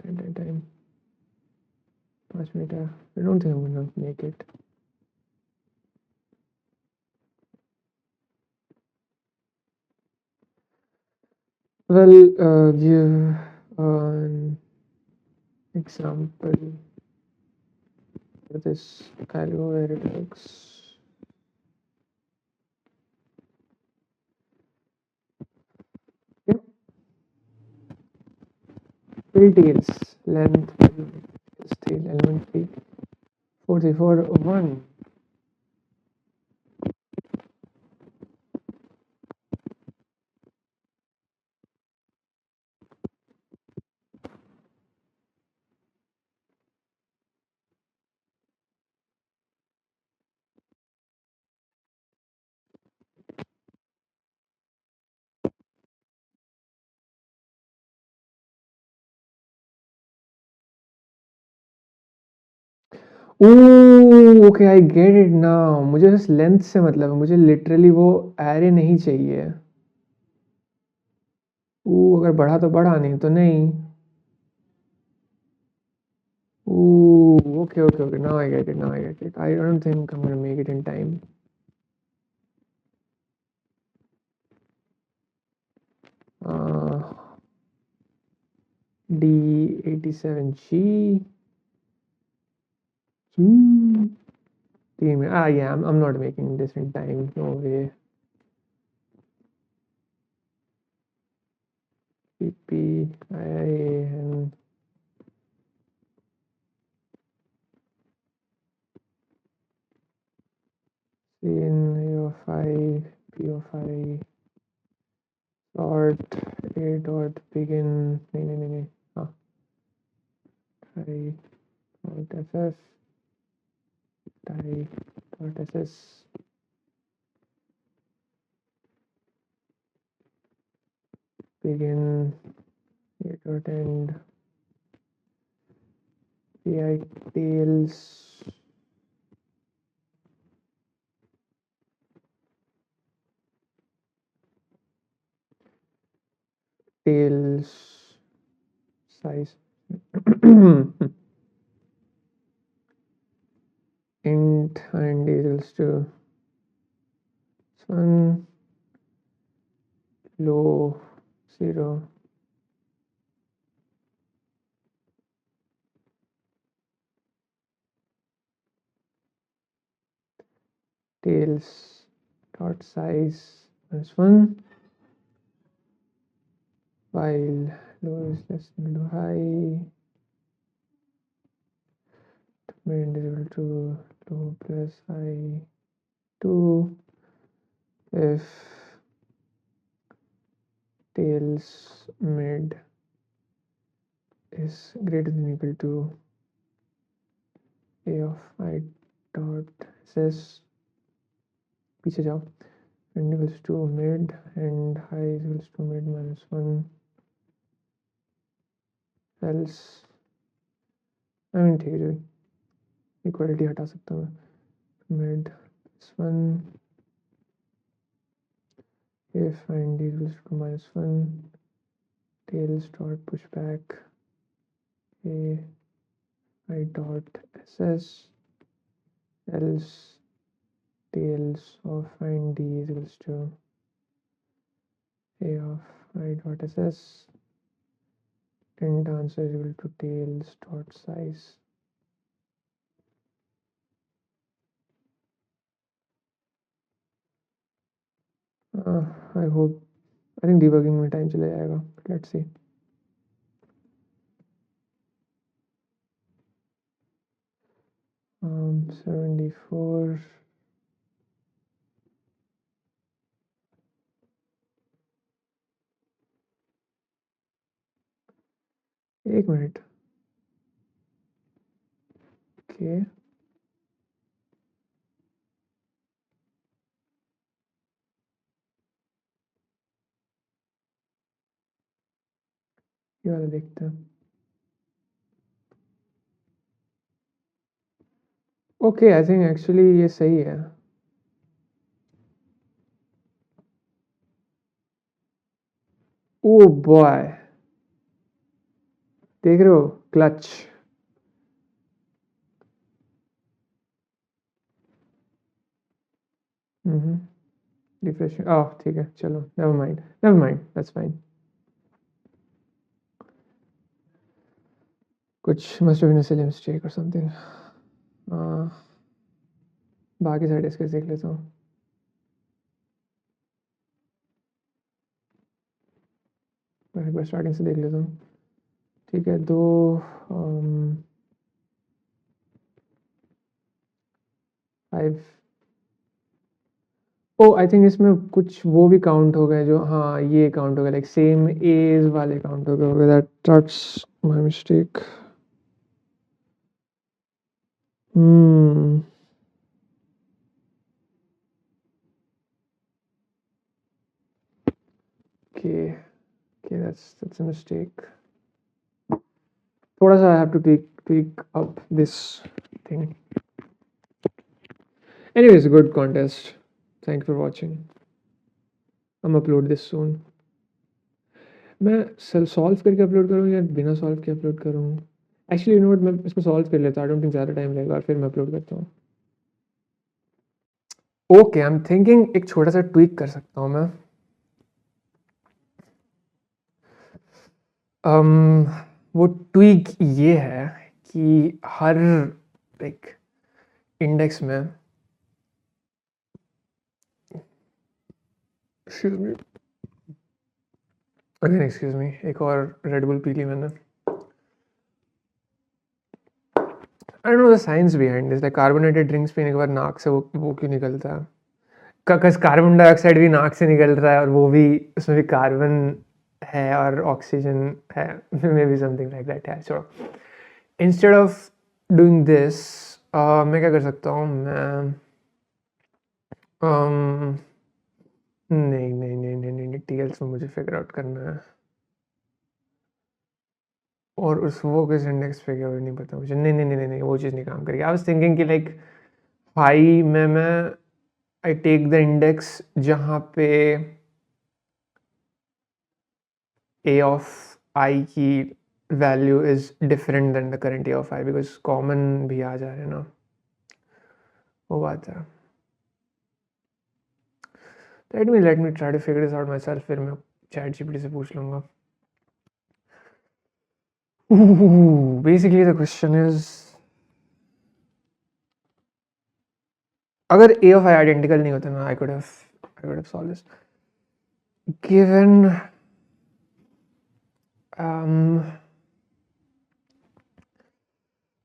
5 minutes. I don't think I'm gonna make it. Well, give an example for this. I'll go where it looks. Yep. Fill tails length is tail element 3 4 3 4 1. Oh okay I get it now मुझे बस length से मतलब है मुझे literally वो array नहीं चाहिए ओह अगर बढ़ा तो बढ़ा नहीं तो नहीं ओह okay now I get it I don't think I'm gonna make it in time D87G yeah I'm not making this in time no way PPIN in AO5 PO5 sort A dot begin नहीं हाँ try dot ff try dot ss begin A dot end pi tails tails size int and equals to one low 0 tails dot size minus 1 while low is less than to high mid is equal to low plus high 2 if tails mid is greater than equal to a of I dot ss पीछे जाओ and equals to mid and high is equals to mid minus 1 else I mean ठीक है equality हटा सकता हूँ mid minus 1 if find d equals to -1, tails dot pushback a I dot ss, else tails of find d is equals to a of I dot ss, and answer is equal to tails dot size. I hope, I think debugging में time चले जाएगा. Let's see. Um, 74. एक minute. Okay. ये वाला देखते हैं. Okay, I think actually ये सही है. Oh boy. देख रहे हो? Clutch. Refreshing. Oh, ठीक है. चलो. Never mind. Never mind. That's fine. कुछ must have been a silly mistake or something. बाकी साइड इसके देख लेता हूँ. मैं एक बार स्टार्टिंग से देख लेता हूँ. ठीक है. दो फाइव. ओ आई थिंक इसमें कुछ वो भी काउंट हो गए जो, हाँ ये काउंट हो गए, लाइक सेम एज वाले काउंट हो गए. That's my mistake. Okay, that's a mistake. थोड़ा सा I have to tweak up this thing. Anyways, good contest. Thank you for watching. I'm upload this soon. मैं सॉल्व करके upload करूँ या बिना सॉल्व के अपलोड करूँ? एक्चुअली नोट मैं इसको सॉल्व कर लेता हूँ. आई डोंट थिंक ज़्यादा टाइम लगेगा और फिर मैं अपलोड करता हूँ. ओके, आई एम थिंकिंग एक छोटा सा ट्वीक कर सकता हूँ मैं. वो ट्वीक ये है कि हर लाइक इंडेक्स में, एक्सक्यूज मी, एक और रेड बुल पी ली मैंने. I don't know the science behind this. Like carbonated drinks पीने के बाद नाक से वो क्यों निकलता है? कस कार्बन डाइऑक्साइड भी नाक से निकल रहा है और वो भी, उसमें भी कार्बन है और ऑक्सीजन है. Maybe something like that है. So instead of doing this मैं क्या कर सकता हूँ? मैं नहीं टीएल्स में मुझे फिगर आउट करना है और उस वो किस इंडेक्स पे क्या नहीं पता मुझे. नहीं वो चीज़ नहीं काम करेगी. आई वाज थिंकिंग कि लाइक फाई में मैं आई टेक द इंडेक्स जहाँ पे a of I की value is different than the current a of I, because common भी आ जा रहे हैं ना, वो बात है. let me try to figure this out myself. फिर मैं चैट जीपीटी से पूछ लूँगा. Basically the question is, अगर a of I आइडेंटिकल नहीं होता ना, I could have solved this. Given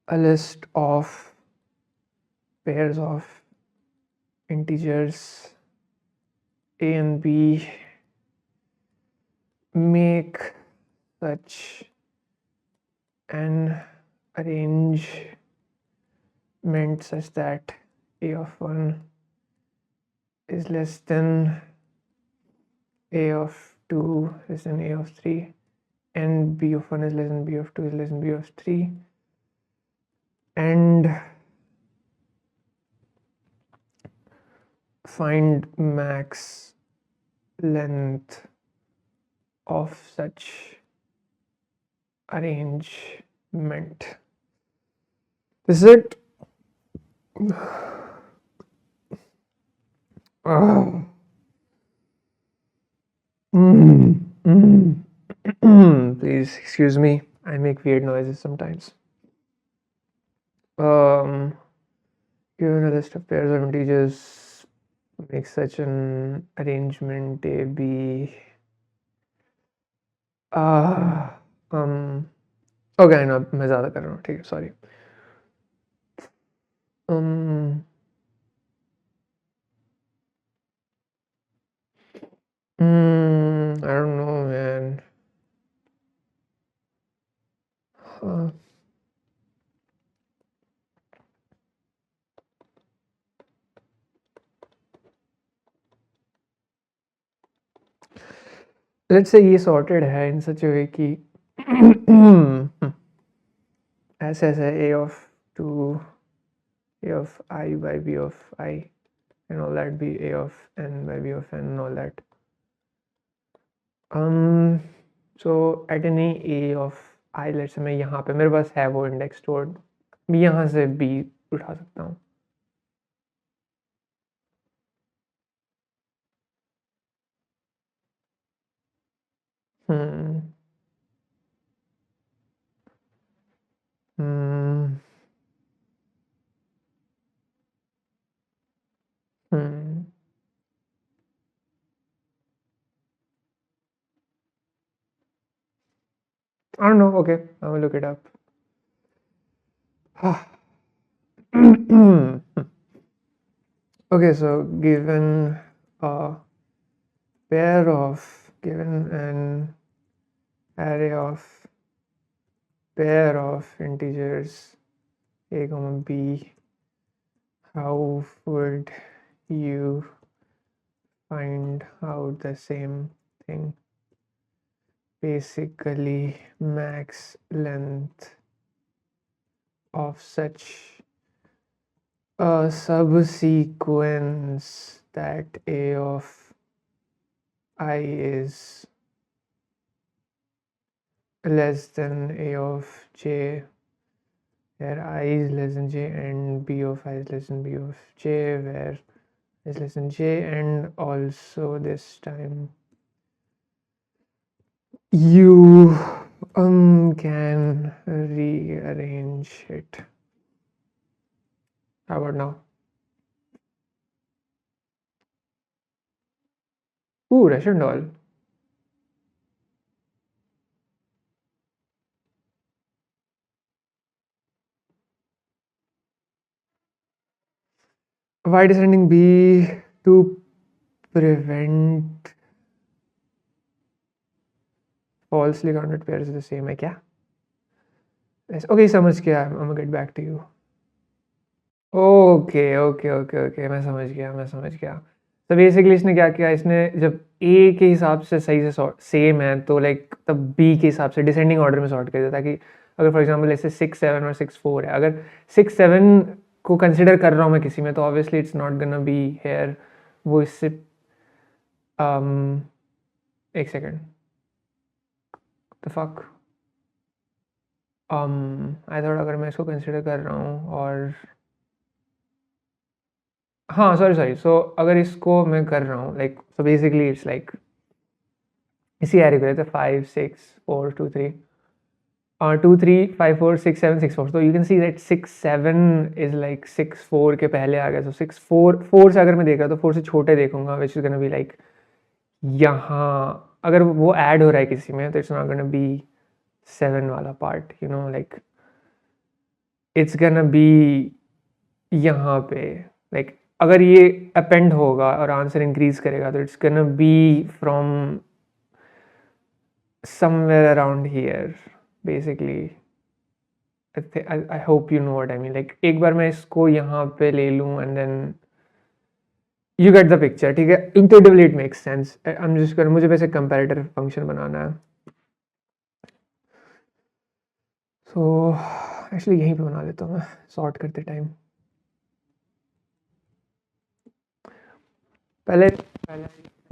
a list of pairs of integers a and b, make such an arrangement such that a of 1 is less than a of 2 less than a of 3, and b of 1 is less than b of 2 is less than b of 3, and find max length of such arrangement. This is it. Please excuse me. I make weird noises sometimes. Given a list of pairs of integers, make such an arrangement a b. Okay, no, मैं ज़्यादा कर रहा हूँ. ठीक है, sorry. I don't know, man. Let's say ये sorted है in such a way कि ऐसे ऐसे a of 2, a of I by b of I, and all that be a of n by b of n and all that. So at any a of I, let's say मैं यहाँ पे मेरे पास है वो index stored, मैं यहाँ से b उठा सकता हूँ. I don't know. Okay, I will look it up. Okay, so given a pair of, given an array of pair of integers a comma b, how would you find out the same thing? Basically, max length of such a subsequence that a of I is less than a of j, where I is less than j, and b of I is less than b of j, where I is less than j, and also this time you can rearrange it. How about now? Ooh, Russian doll. Why descending b to prevent falsely counted pairs is the same है क्या? Yes. Okay, समझ गया. I'm gonna get back to you. Okay, मैं समझ गया. तो basically इसने क्या किया, इसने जब ए के हिसाब से सही से सेम है तो लाइक तब बी के हिसाब से डिसेंडिंग ऑर्डर में सॉर्ट कर दिया, ताकि अगर फॉर एग्जांपल ऐसे 6 7 और 6 4 है, अगर 6 7 को कंसिडर कर रहा हूँ मैं किसी में, तो obviously it's not gonna be here. वो इससे एक second, the fuck, I thought अगर मैं इसको कंसिडर कर रहा हूँ और हाँ सॉरी सो अगर इसको मैं कर रहा हूँ like, so basically it's like इसी एरे को रहते 5 6 4 2 3 2 3 5 4 6 7 6 4. तो you can see that 6 7 is like 6 4 के पहले आ गया. तो 6 4 4 से अगर मैं देख रहा तो 4 से छोटे देखूंगा, which is gonna be like यहाँ अगर वो ऐड हो रहा है किसी में तो इट्स नॉट गोना बी 7 वाला part, you know, like it's gonna be यहाँ पे. लाइक अगर ये अपेंड होगा और आंसर इंक्रीज करेगा तो it's gonna be from somewhere around here basically. I hope you know what I mean. Like एक बार मैं इसको यहाँ पे ले लूँ and then you get the picture. ठीक है, intuitively it makes sense. I'm just gonna, मुझे वैसे comparator function बनाना है, so actually यहीं पे बना लेता हूँ मैं sort करते टाइम. पहले I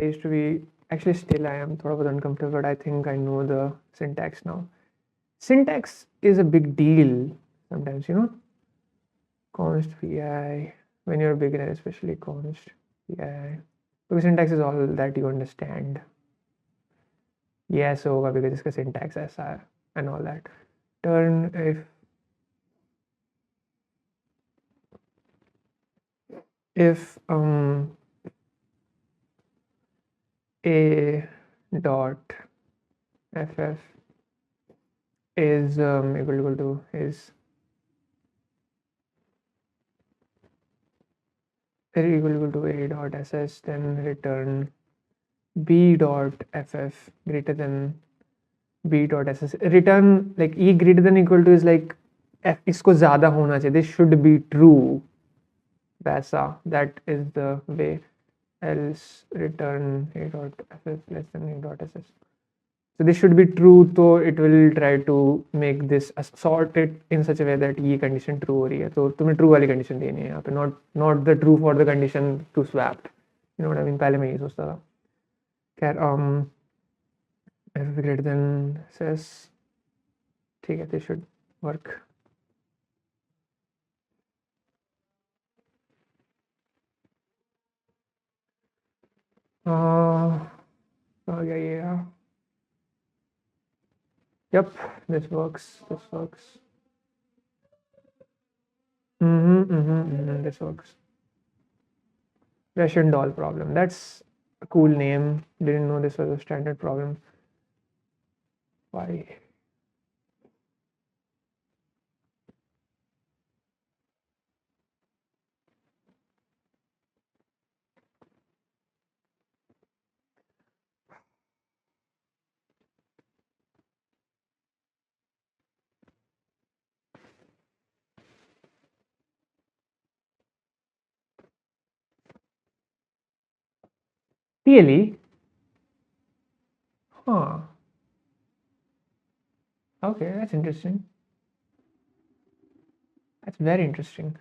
used to be Actually, still I am थोड़ा बहुत uncomfortable, but I think I know the syntax now. Syntax is a big deal sometimes, you know. Const pi, when you're a beginner, especially const pi, because syntax is all that you understand. Yes होगा because इसका syntax ऐसा है and all that. Turn if a dot ff is equal to is equal to a dot ss, then return b dot ff greater than b dot ss. Return like e greater than equal to is like f इसको ज़्यादा होना चाहिए. This should be true. वैसा, that is the way. Else return a dot ff less than a dot ss. So this should be true, so it will try to make this sort it in such a way that ये condition true हो रही है. तो तुम्हें true वाली condition देनी है यहाँ पे, not the true for the condition to swap. You know what I mean? पहले मैं ये सोचता था. खैर f greater than ss, ठीक है, this should work. आ गया ये. Yep, this works. This works. This works. Russian doll problem. That's a cool name. Didn't know this was a standard problem. Why? TLE? Huh. Okay, that's interesting. That's very interesting.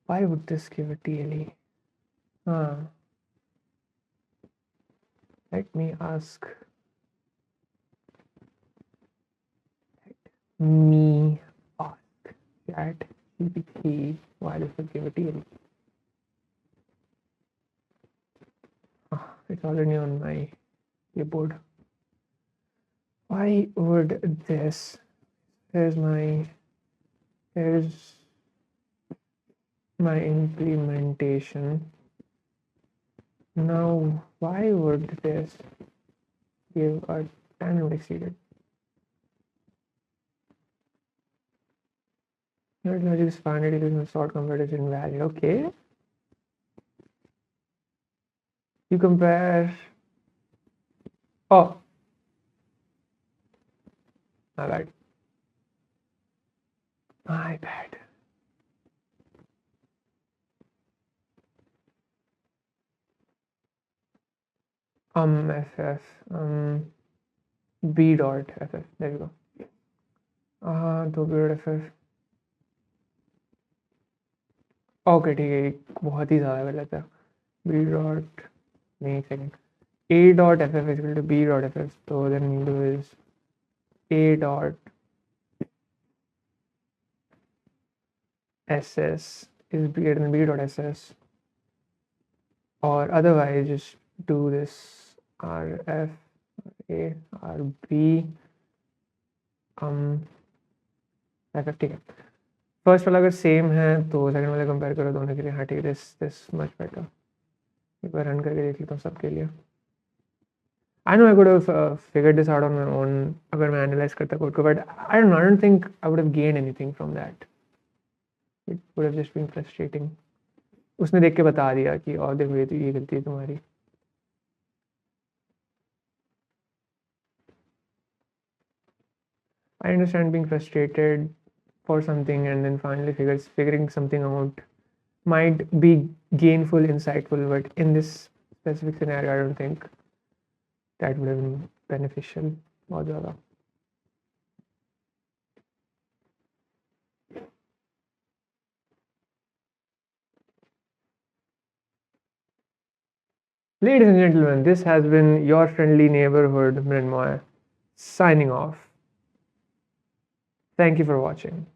Why would this give a TLE? Huh. Let me ask. Let me ask that GPT why does it give a TLE? It's already on my keyboard. Why would this? Here's my implementation. Now, why would this give a time node exceeded? Your logic is founded using sort comparison value. Okay. You compare. Oh, my bad. My bad. ff b dot ff. There you go. तो b dot ff. Okay ठीक है, बहुत ही ज़्यादा गलत है. b dot नहीं, second. a dot ff is equal to b dot ff. So then you do is a dot ss is greater than b dot ss, or otherwise just do this rf a rb ff. ठीक है, first वाला अगर same है तो second वाले compare करो दोनों के लिए. हाँ ठीक है, दिस मच बेटर. एक बार रन करके देख लेता हूँ सबके लिए. I know I could have figured this out on my own अगर मैं एनालाइज करता कोड को, but I don't think I would have gained anything from that. It would have just been frustrating. उसने देख के बता दिया कि और देखो ये गलती है तुम्हारी. I understand being frustrated for something and then finally figuring something out might be gainful, insightful, but in this specific scenario, I don't think that would have been beneficial. बहुत ज़्यादा. Ladies and gentlemen, this has been your friendly neighborhood Mrinmoy signing off. Thank you for watching.